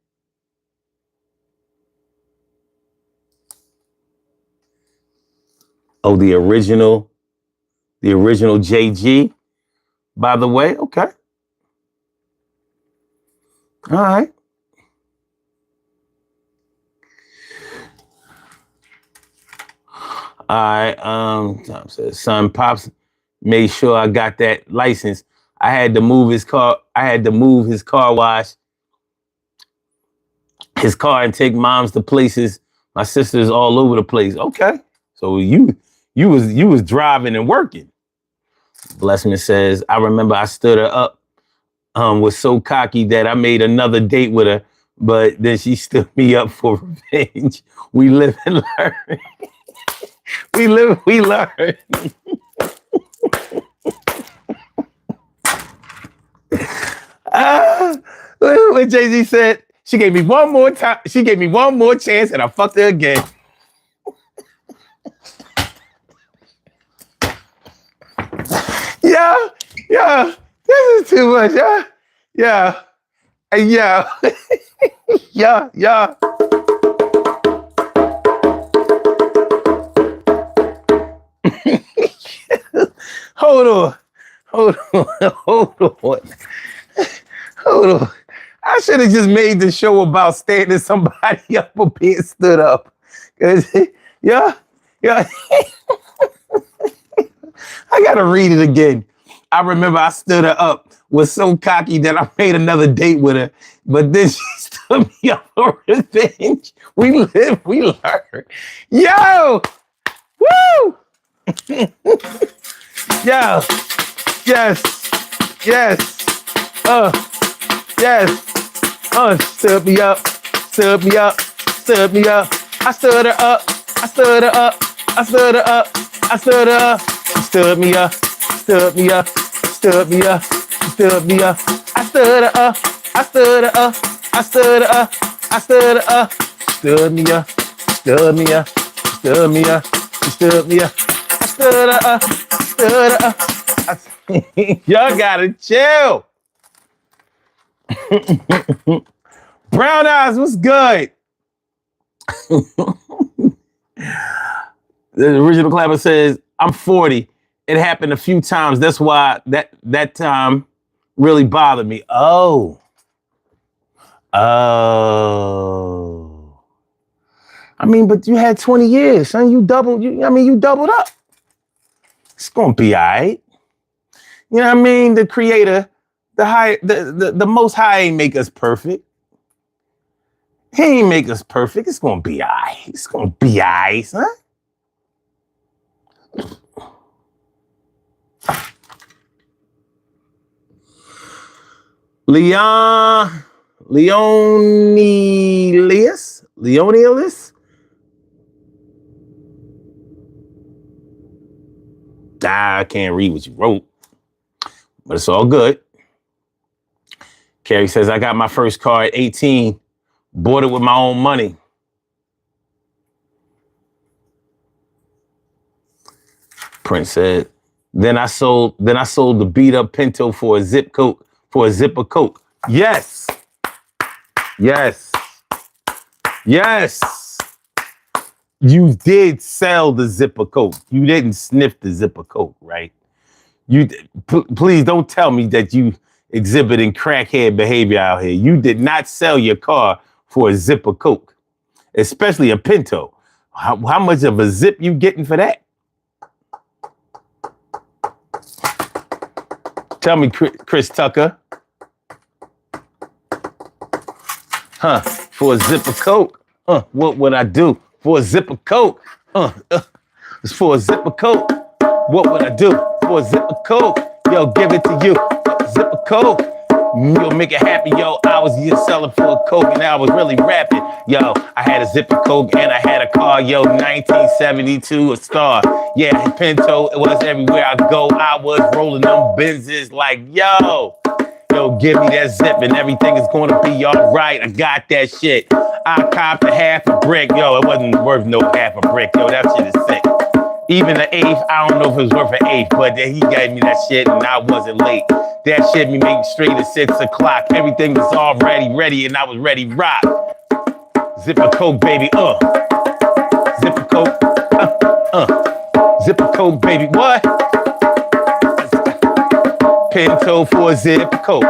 Oh, the original JG, by the way. Okay. All right. All right. Tom says, son, Pops made sure I got that license. I had to move his car. I had to move his car wash his car and take moms to places. My sister's all over the place. Okay. So you was driving and working. Blessman says, I remember I stood her up, was so cocky that I made another date with her but then she stood me up for revenge. We live and learn. We live, we learn. When Jay-Z said, she gave me one more time, she gave me one more chance and I fucked her again. Yeah, this is too much, yeah. Yeah. Hold on. I should have just made the show about standing somebody up or being stood up. Yeah. I gotta read it again. I remember I stood her up, was so cocky that I made another date with her, but then she stood me up for revenge. We live, we learn. Yo! Woo! Yo! Yes! Stood me up. I stood her up. She stood me up. I stood her up. Y'all gotta chill. Brown Eyes, what's good? The original clapper says, I'm 40. It happened a few times. That's why that time really bothered me. Oh. I mean, but you had 20 years, son. You doubled up. It's gonna be all right. You know what I mean? The creator, the most high ain't make us perfect. He ain't make us perfect. It's gonna be all right. It's gonna be all right, son. Leonidas? I can't read what you wrote, but it's all good. Carrie says, I got my first car at 18, bought it with my own money. Prince said, then I sold the beat up Pinto for a zipper Coke. Yes. You did sell the zipper Coke. You didn't sniff the zipper Coke, right? Please don't tell me that you exhibiting crackhead behavior out here. You did not sell your car for a zipper Coke, especially a Pinto. How much of a zip you getting for that? Tell me, Chris Tucker. For a zipper Coke. What would I do for a zipper Coke? It's for a zipper Coke. What would I do for a zipper Coke? Yo, give it to you. Zipper Coke. You'll make it happen, yo. I was just selling for a Coke and I was really rapping. Yo, I had a zipper Coke and I had a car, yo, 1972, a Star. Yeah, Pinto, it was everywhere I go. I was rolling them Benzes like, yo, give me that zip and everything is going to be all right. I got that shit. I copped a half a brick. Yo, it wasn't worth no half a brick. Yo, that shit is sick. Even an eighth, I don't know if it was worth an eighth, but then he gave me that shit and I wasn't late. That shit me making straight at 6 o'clock. Everything was already ready and I was ready rock. Zipper Coke, baby, Zipper Coke, Zipper Coke, baby, what? Pinto for a zipper Coke.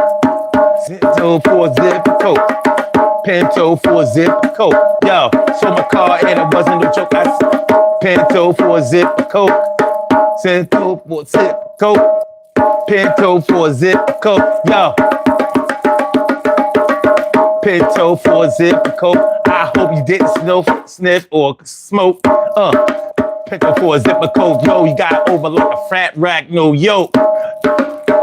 Pinto for a zipper Coke. Pinto for a zipper Coke. Yo, sold my car and it wasn't a joke. Pinto for a zipper Coke. Pinto for a zipper Coke. Pinto for a zipper Coke. Yo. Pinto for a zipper Coke. I hope you didn't sniff or smoke. Pinto for a zipper Coke. Yo, you got over like a frat rack, no yoke.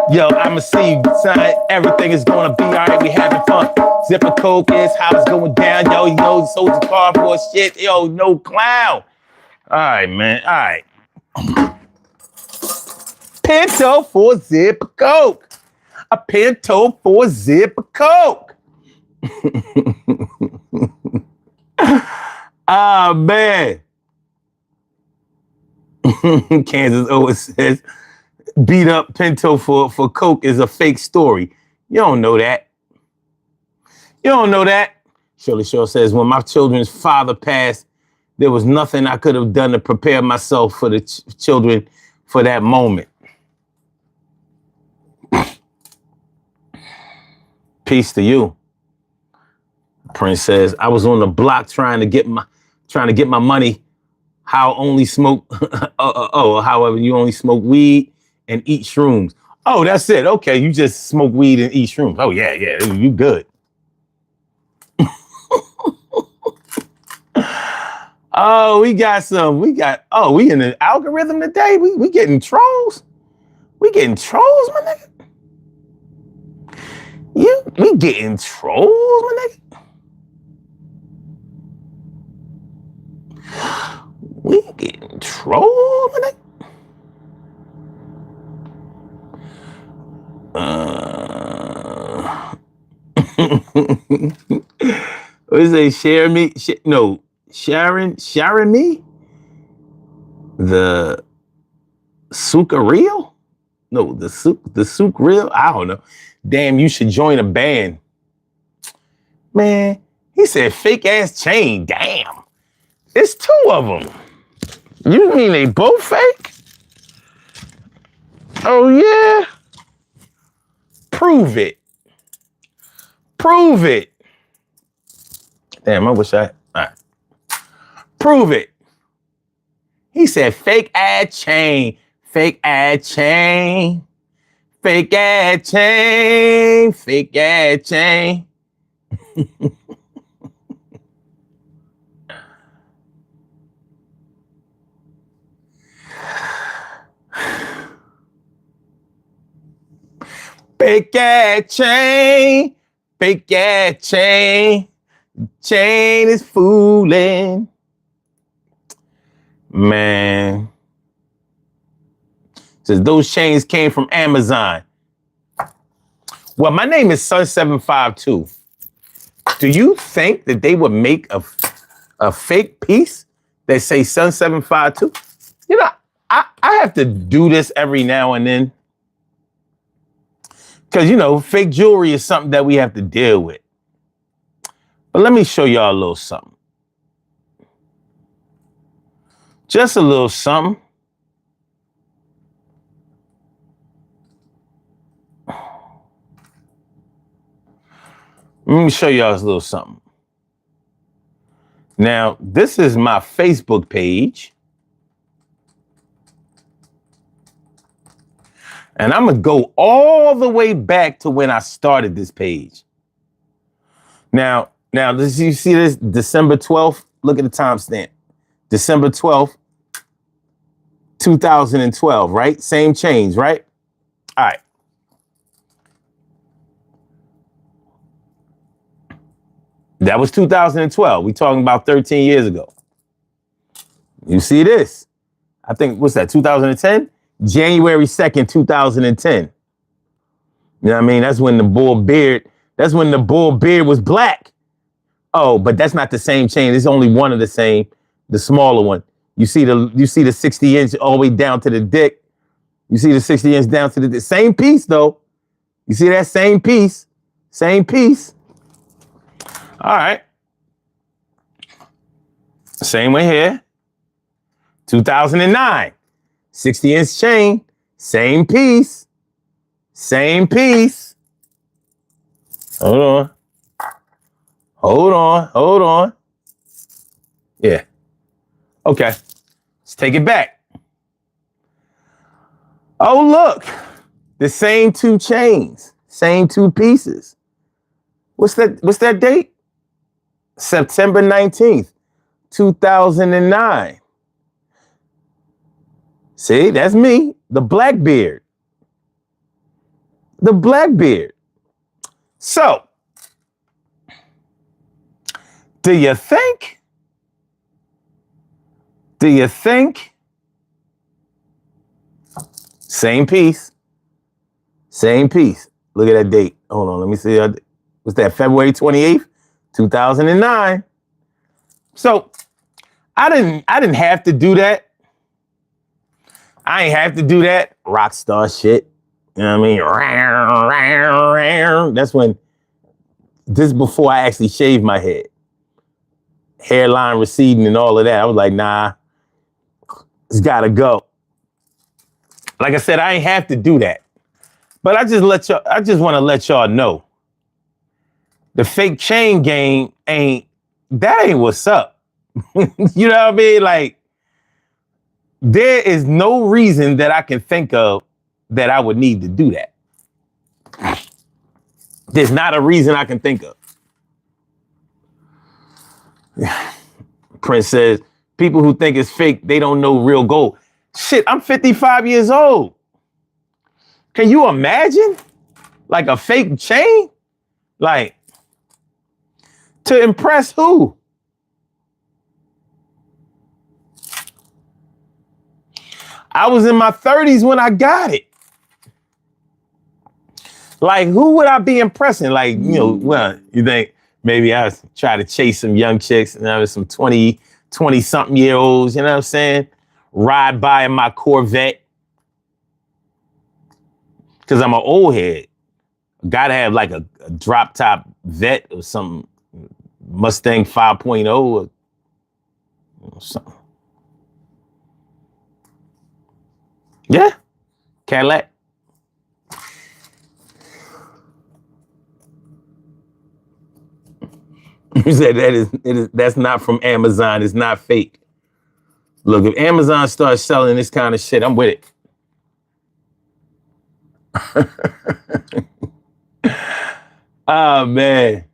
Yo, I'ma see you, son. Everything is gonna be alright. We having fun. Zipper coke is how it's going down. Yo, sold the car for shit. Yo, no clown. All right, man. All right. Pinto for zipper coke. A pinto for zipper coke. Ah, man. Kansas always says, beat up Pinto for coke is a fake story. You don't know that. You don't know that. Shirley Shaw says, when my children's father passed, there was nothing I could have done to prepare myself for the children for that moment. Peace to you. Prince says, I was on the block trying to get my money. How only smoke, however, you only smoke weed and eat shrooms. Oh, that's it. Okay, you just smoke weed and eat shrooms. Oh, yeah, you good. Oh, we in the algorithm today. We getting trolls. We getting trolls, my nigga. We getting trolls, my nigga. We getting trolls, my nigga. What is it? Share me? Sharon me? The Suka real? No, the Suk real? I don't know. Damn, you should join a band. Man, he said fake ass chain. Damn. It's two of them. You mean they both fake? Oh, yeah? Prove it. Prove it. Damn, I wish all right. Prove it. He said fake ass chain. Fake ass chain. Fake ass chain. Fake ass chain. Fake ass chain. Fake ass chain. Chain is fooling. Man. Says those chains came from Amazon. Well, my name is Sun752. Do you think that they would make a fake piece that say Sun752? You know, I have to do this every now and then. Because, fake jewelry is something that we have to deal with. But let me show y'all a little something. Just a little something. Let me show y'all a little something. Now, this is my Facebook page. And I'm going to go all the way back to when I started this page. Now, you see this December 12th? Look at the timestamp. December 12th, 2012, right? Same change, right? All right. That was 2012. We're talking about 13 years ago. You see this? I think, what's that, 2010? January 2nd, 2010. You know what I mean? That's when the bull beard was black. Oh, but that's not the same chain. It's only one of the same, the smaller one. You see the 60-inch all the way down to the dick. You see the 60-inch down to the dick. Same piece, though. You see that same piece? Same piece. All right. Same way here. 2009. 60-inch chain. Same piece. Same piece. Hold on. Hold on. Yeah. Okay. Let's take it back. Oh, look. The same two chains. Same two pieces. What's that date? September 19th, 2009. See, that's me, the Blackbeard. The Blackbeard. So, do you think? Same piece. Look at that date. Hold on, let me see. What's that? February 28th, 2009. So I didn't have to do that. I ain't have to do that rock star shit. You know what I mean? That's when, this is before I actually shaved my head. Hairline receding and all of that. I was like, nah, it's gotta go. Like I said, I ain't have to do that. But I just want to let y'all know. The fake chain game ain't what's up. You know what I mean? Like, there is no reason that I can think of that I would need to do that. There's not a reason I can think of. Prince says, people who think it's fake, they don't know real gold. Shit, I'm 55 years old. Can you imagine? Like a fake chain? Like, to impress who? I was in my 30s when I got it. Like, who would I be impressing? Like, you know, well, you think maybe I was trying to chase some young chicks and I was some 20-something year olds, you know what I'm saying? Ride by in my Corvette. Because I'm an old head. Gotta have like a drop top vet or something. Mustang 5.0 or something. Yeah. Cadillac. You said that's not from Amazon. It's not fake. Look, if Amazon starts selling this kind of shit, I'm with it. Oh, man.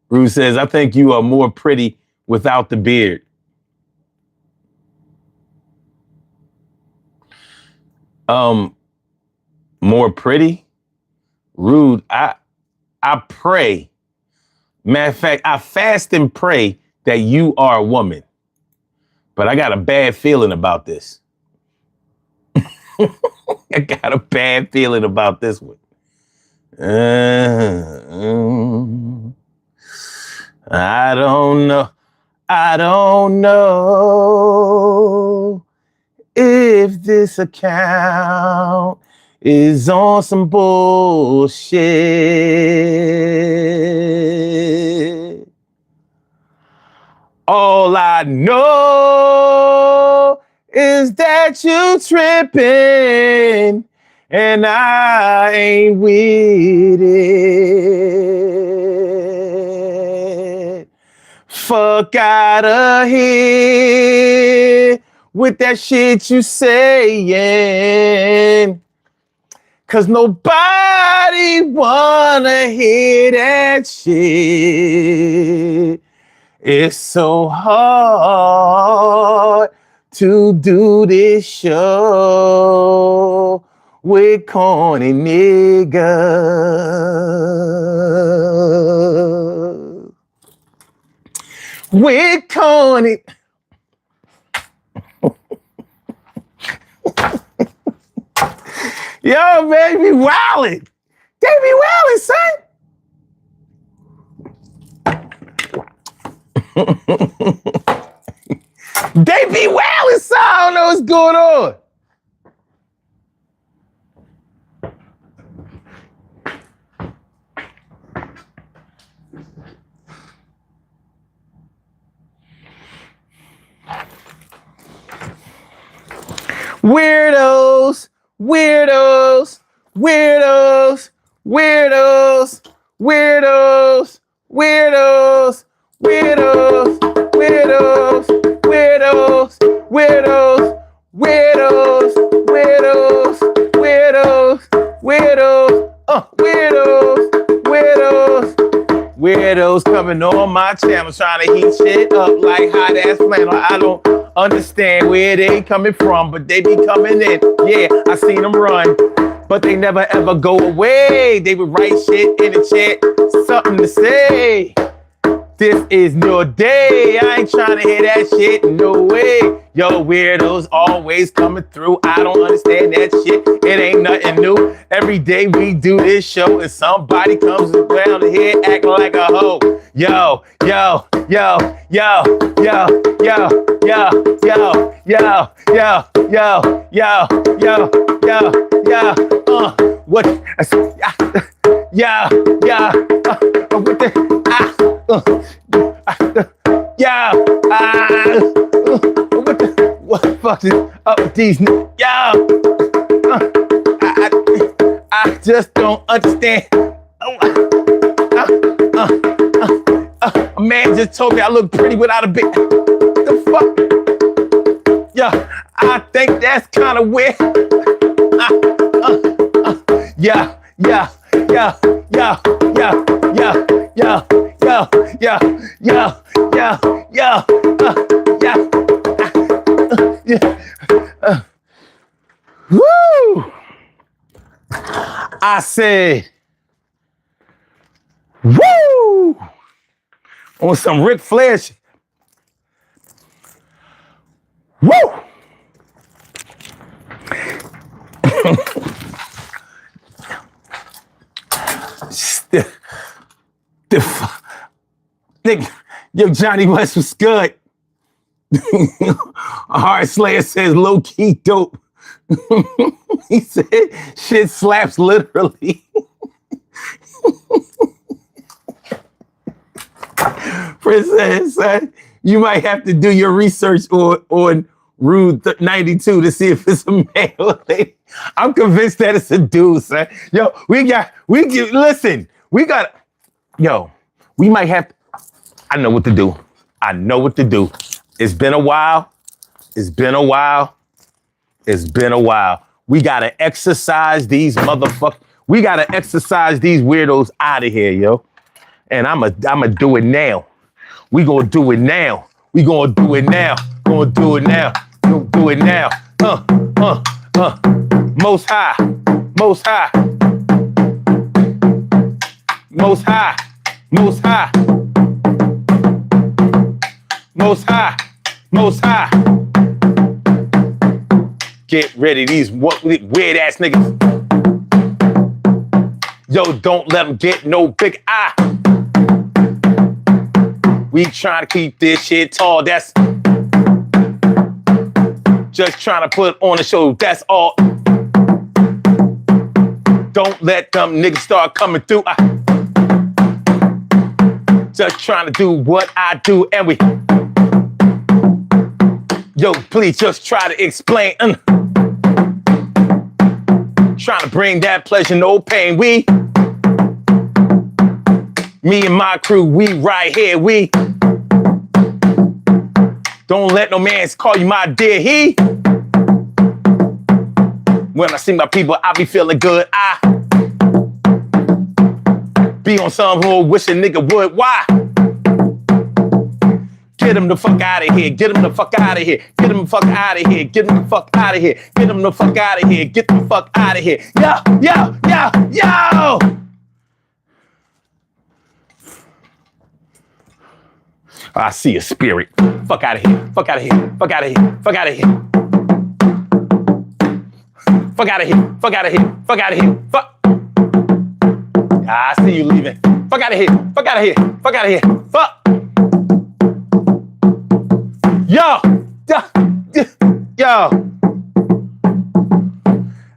Rue says, I think you are more pretty without the beard. More pretty? Rude. I pray. Matter of fact, I fast and pray that you are a woman. But I got a bad feeling about this. I got a bad feeling about this one. I don't know if this account is on some bullshit. All I know is that you tripping and I ain't with it. Fuck out of here with that shit you saying. Cause nobody wanna hear that shit. It's so hard to do this show with corny niggas. With corny. Yo, man, be wildin'. They be wildin', son. They be wildin', son. I don't know what's going on. Weirdos, weirdos, weirdos, weirdos, weirdos, weirdos, weirdos, weirdos, weirdos, weirdos, weirdos, weirdos, weirdos, weirdos, weirdos, weirdos, weirdos coming on my channel trying to heat shit up like hot ass flannel. I don't understand where they coming from, but they be coming in. Yeah, I seen them run. but they never ever go away. They would write shit in the chat, something to say. This is your day. I ain't trying to hear that shit. No way. Yo, weirdos always coming through. I don't understand that shit. It ain't nothing new. Every day we do this show and somebody comes around here acting like a hoe. Yo, yo, yo, yo, yo, yo, yo, yo, yo, yo, yo, yo, yo, yo, yo, what? Yeah, yeah, what the? What the fuck is up with these? Yeah, I just don't understand. A man just told me I look pretty without a bit. What the fuck? Yeah, I think that's kind of weird. Yeah, yeah, yeah, yeah, yeah, yeah, yeah, yeah, yeah, yeah, yeah, yeah, yeah. Woo! I said, woo! On some Ric Flair shit. Woo! Nigga, yo, Johnny West was good. Hard Slayer says low key dope. He said shit slaps literally. Princess said you might have to do your research on Rude 92 to see if it's a male or lady. I'm convinced that it's a dude, son. Yo, we got, yo, we might have to, I know what to do. I know what to do. It's been a while. It's been a while. It's been a while. We gotta exercise these motherfuckers. We gotta exercise these weirdos out of here, yo. And I'ma do it now. We gonna do it now. We gonna do it now. Gonna do it now. Gonna do it now. Most high. Most high. Most high. Most high. Most high. Most high. Get ready, these weird ass niggas. Yo, don't let them get no big eye. We trying to keep this shit tall. That's just trying to put on the show. That's all. Don't let them niggas start coming through. Just trying to do what I do, and we. Yo, please just try to explain. Trying to bring that pleasure, no pain. We, me and my crew, we right here. We don't let no man call you my dear. He, when I see my people, I be feeling good. I be on some who wish a nigga would. Why? Get him the fuck out of here. Get him the fuck out of here. Get him the fuck out of here. Get him the fuck out of here. Get him the fuck out of here. Get the fuck out of here. Yo, yo, yo, yo. I see a spirit. Fuck out of here. Fuck out of here. Fuck out of here. Fuck out of here. Fuck out of here. Fuck out of here. Fuck out of here. Fuck. I see you leaving. Fuck out of here. Fuck out of here. Fuck out of here. Fuck. Yo, yo,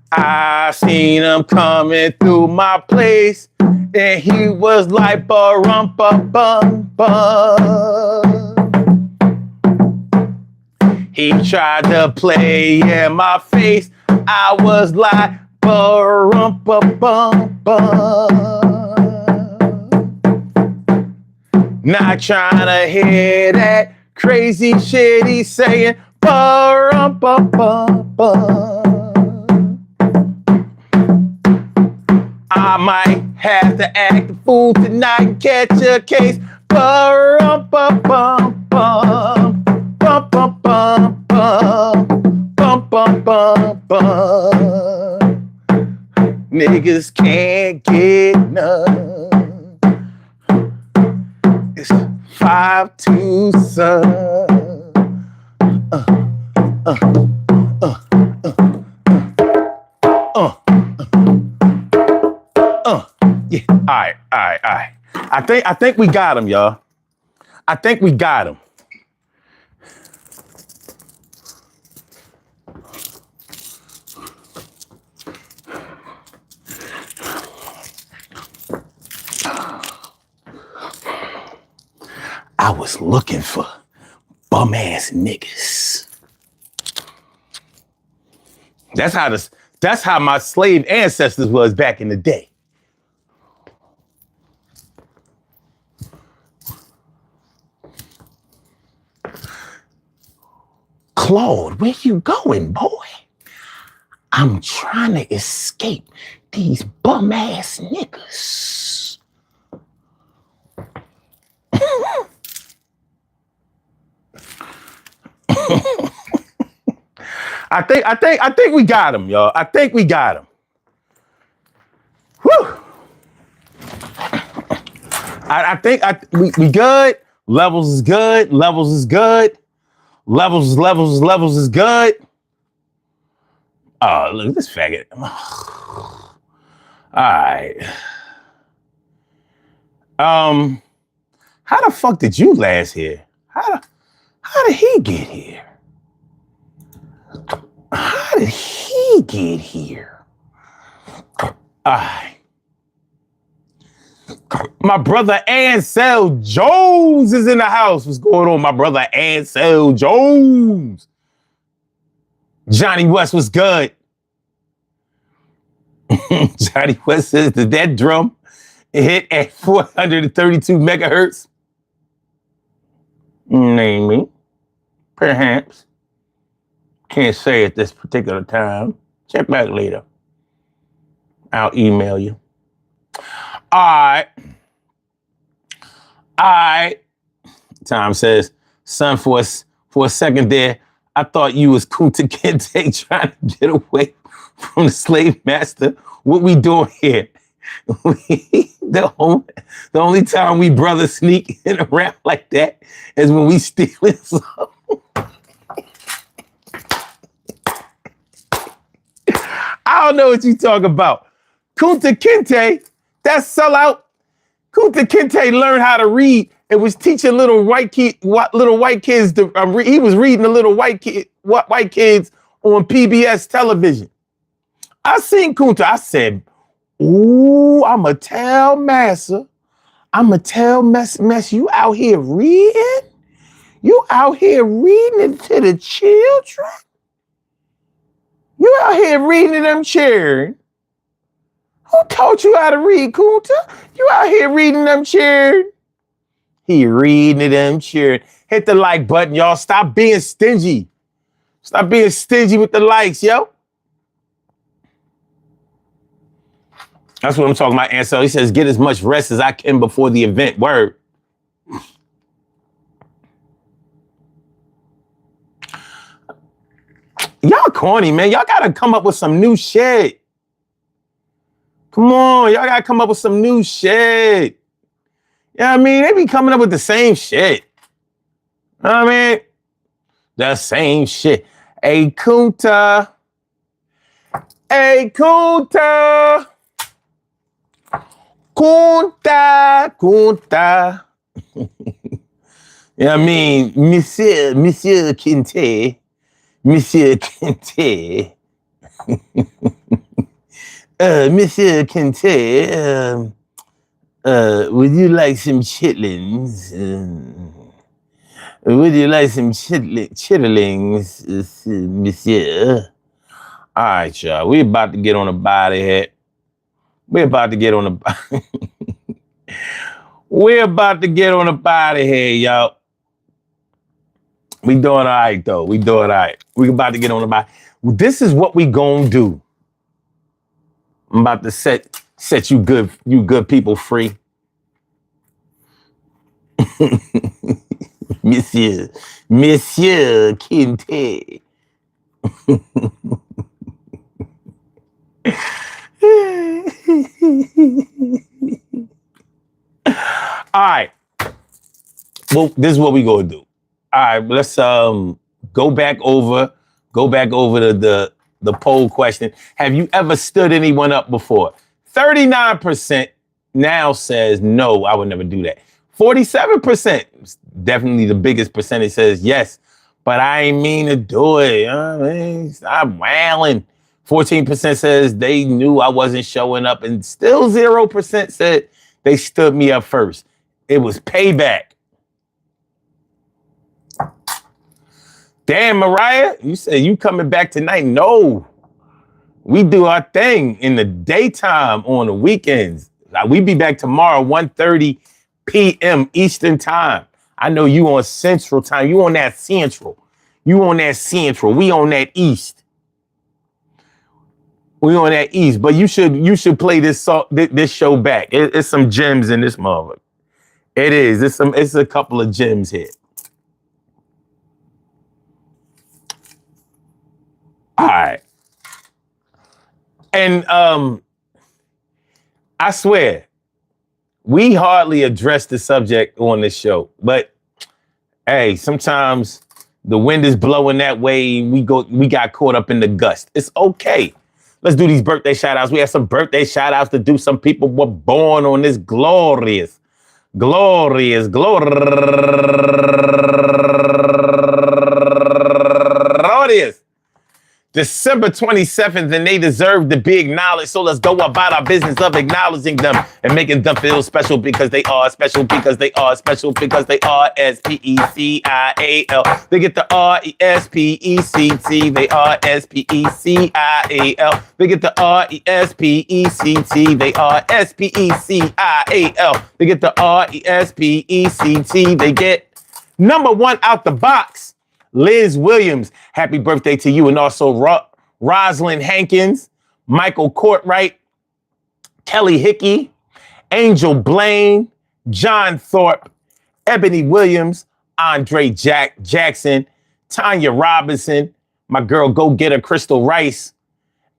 I seen him coming through my place, and he was like ba-rum-pa-bum-bum. He tried to play in my face. I was like ba-rum-pa-bum-bum. Not trying to hear that crazy shit he's saying. I might have to act the fool tonight and catch a case. Niggas can't get none. It's 5-2, son. Yeah. All right. I think we got him, y'all. I think we got him. I was looking for bum ass niggas. That's how my slave ancestors was back in the day. Claude, where you going, boy? I'm trying to escape these bum ass niggas. I think we got him, y'all. I think we got him. Whew. I think we good. Levels is good. Levels is good. Levels is good. Oh, look at this faggot. All right. How the fuck did you last here? How did he get here? How did he get here? All right. My brother Ansel Jones is in the house. What's going on, my brother Ansel Jones? Johnny West was good. Johnny West says that drum hit at 432 megahertz. Maybe. Perhaps. Can't say at this particular time. Check back later. I'll email you. All right. Tom says, son, for a second there, I thought you was Kunta Kinte trying to get away from the slave master. What we doing here? The only time we brothers sneak in around like that is when we stealing something. I don't know what you talk about. Kunta Kinte, that sellout. Kunta Kinte learned how to read and was teaching little white kids to read. He was reading the little white kids on PBS television. I seen Kunta. I said, ooh, I'ma tell Massa. I'ma tell Mess, you out here reading? You out here reading it to the children? You out here reading to them children? Who taught you how to read, Kunta? You out here reading them children? He reading to them children. Hit the like button, y'all. Stop being stingy. Stop being stingy with the likes, yo. That's what I'm talking about, Ansel. He says, get as much rest as I can before the event. Word. Y'all corny, man. Y'all gotta come up with some new shit. Come on, y'all gotta come up with some new shit. You know what I mean? They be coming up with the same shit. You know what I mean? The same shit. Hey, Kunta. Hey, Kunta. Kunta. You know what I mean? Monsieur Kinte. Monsieur Kinte. Monsieur Kinte, would you like some chitlins? Would you like some chitterlings, monsieur? All right, y'all. We about to get on a body here. We're about to get on a body here, y'all. We doing all right, though. We doing all right. We about to get on the body. This is what we gonna do. I'm about to set you good people free. Monsieur Kinte. All right. Well, this is what we gonna do. All right, let's go back over the poll question. Have you ever stood anyone up before? 39% now says no, I would never do that. 47%, definitely the biggest percentage, says yes, but I ain't mean to do it. I'm wailing. 14% says they knew I wasn't showing up, and still 0% said they stood me up first. It was payback. Damn, Mariah, you said you coming back tonight? No, we do our thing in the daytime on the weekends. We be back tomorrow, 1:30 p.m. Eastern time. I know you on Central time. You on that Central. You on that Central. We on that East. We on that East. But you should play this show back. It's some gems in this motherfucker. It is. It's a couple of gems here. All right. And I swear, we hardly address the subject on this show, but hey, sometimes the wind is blowing that way. We got caught up in the gust. It's okay. Let's do these birthday shout outs. We have some birthday shout outs to do. Some people were born on this glorious December 27th, and they deserve to be acknowledged. So let's go about our business of acknowledging them and making them feel special because they are special, because they are special, because they are S-P-E-C-I-A-L. They get the R-E-S-P-E-C-T. They are S-P-E-C-I-A-L. They get the R-E-S-P-E-C-T. They are S-P-E-C-I-A-L. They get the R-E-S-P-E-C-T. They get number one out the box. Liz Williams, happy birthday to you. And also Rosalind Hankins, Michael Courtwright, Kelly Hickey, Angel Blaine, John Thorpe, Ebony Williams, Andre Jackson, Tanya Robinson, my girl go-getter Crystal Rice,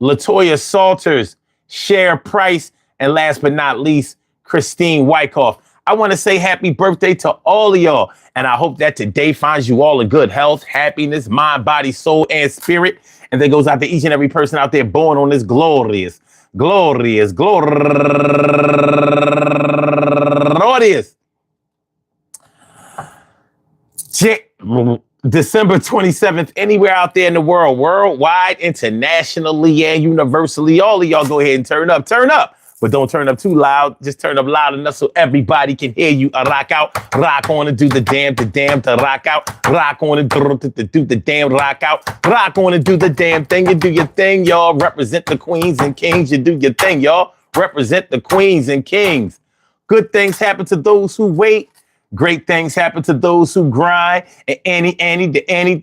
Latoya Salters, Cher Price, and last but not least, Christine Wyckoff. I want to say happy birthday to all of y'all. And I hope that today finds you all in good health, happiness, mind, body, soul, and spirit. And that goes out to each and every person out there born on this glorious December 27th, anywhere out there in the world, worldwide, internationally, and universally. All of y'all go ahead and turn up. But don't turn up too loud. Just turn up loud enough so everybody can hear you. Rock out, rock on and do the damn to rock out. Rock on and do the damn rock out. Rock on and do the damn thing. You do your thing, y'all. Represent the queens and kings. You do your thing, y'all. Represent the queens and kings. Good things happen to those who wait. Great things happen to those who grind. And anything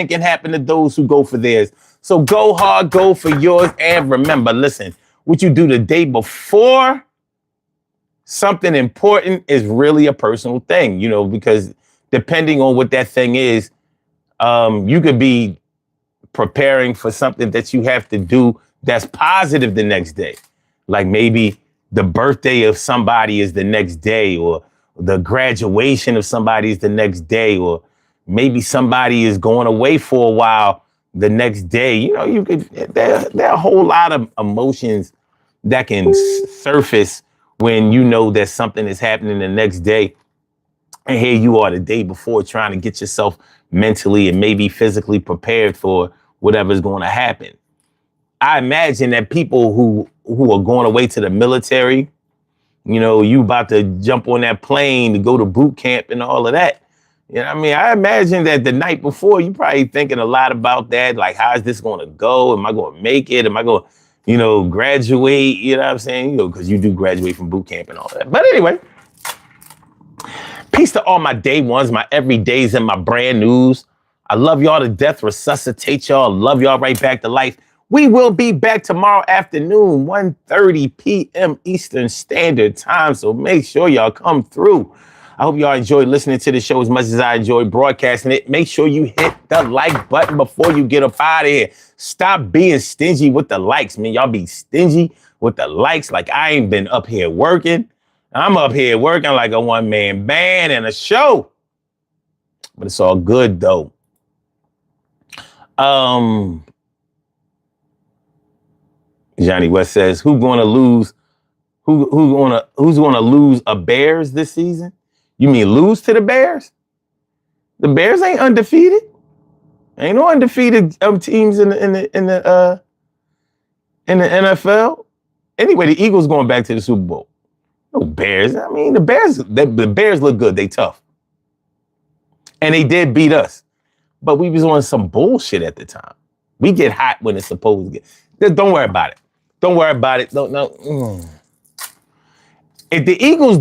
can happen to those who go for theirs. So go hard, go for yours. And remember, listen, what you do the day before something important is really a personal thing, because depending on what that thing is, you could be preparing for something that you have to do that's positive the next day. Like maybe the birthday of somebody is the next day, or the graduation of somebody is the next day, or maybe somebody is going away for a while the next day. There are a whole lot of emotions that can surface when you know that something is happening the next day. And here you are the day before trying to get yourself mentally and maybe physically prepared for whatever's going to happen. I imagine that people who are going away to the military, you about to jump on that plane to go to boot camp and all of that. I imagine that the night before, you probably thinking a lot about that. Like, how is this going to go? Am I going to make it? Am I going to, graduate? You know what I'm saying? Because you do graduate from boot camp and all that. But anyway, peace to all my day ones, my everydays, and my brand news. I love y'all to death, resuscitate y'all, love y'all right back to life. We will be back tomorrow afternoon, 1:30 p.m. Eastern Standard Time. So make sure y'all come through. I hope y'all enjoyed listening to the show as much as I enjoyed broadcasting it. Make sure you hit the like button before you get up out of here. Stop being stingy with the likes, man. Y'all be stingy with the likes like I ain't been up here working. I'm up here working like a one-man band and a show. But it's all good, though. Johnny West says, who's gonna lose a Bears this season? You mean lose to the Bears? The Bears ain't undefeated. Ain't no undefeated teams in the NFL. Anyway, the Eagles going back to the Super Bowl. No Bears. I mean, the Bears look good. They tough. And they did beat us. But we was on some bullshit at the time. We get hot when it's supposed to get. Don't worry about it. Don't worry about it. If the Eagles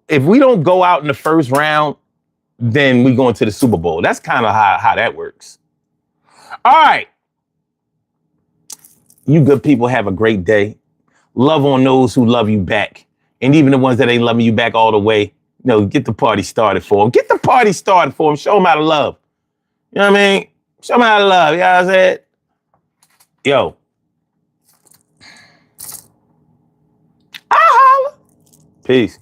if we don't go out in the first round, then we go into the Super Bowl. That's kind of how that works. All right. You good people have a great day. Love on those who love you back. And even the ones that ain't loving you back all the way, get the party started for them. Get the party started for them. Show them how to love. You know what I mean? Show them how to love. You know what I said? Yo. I holla. Peace.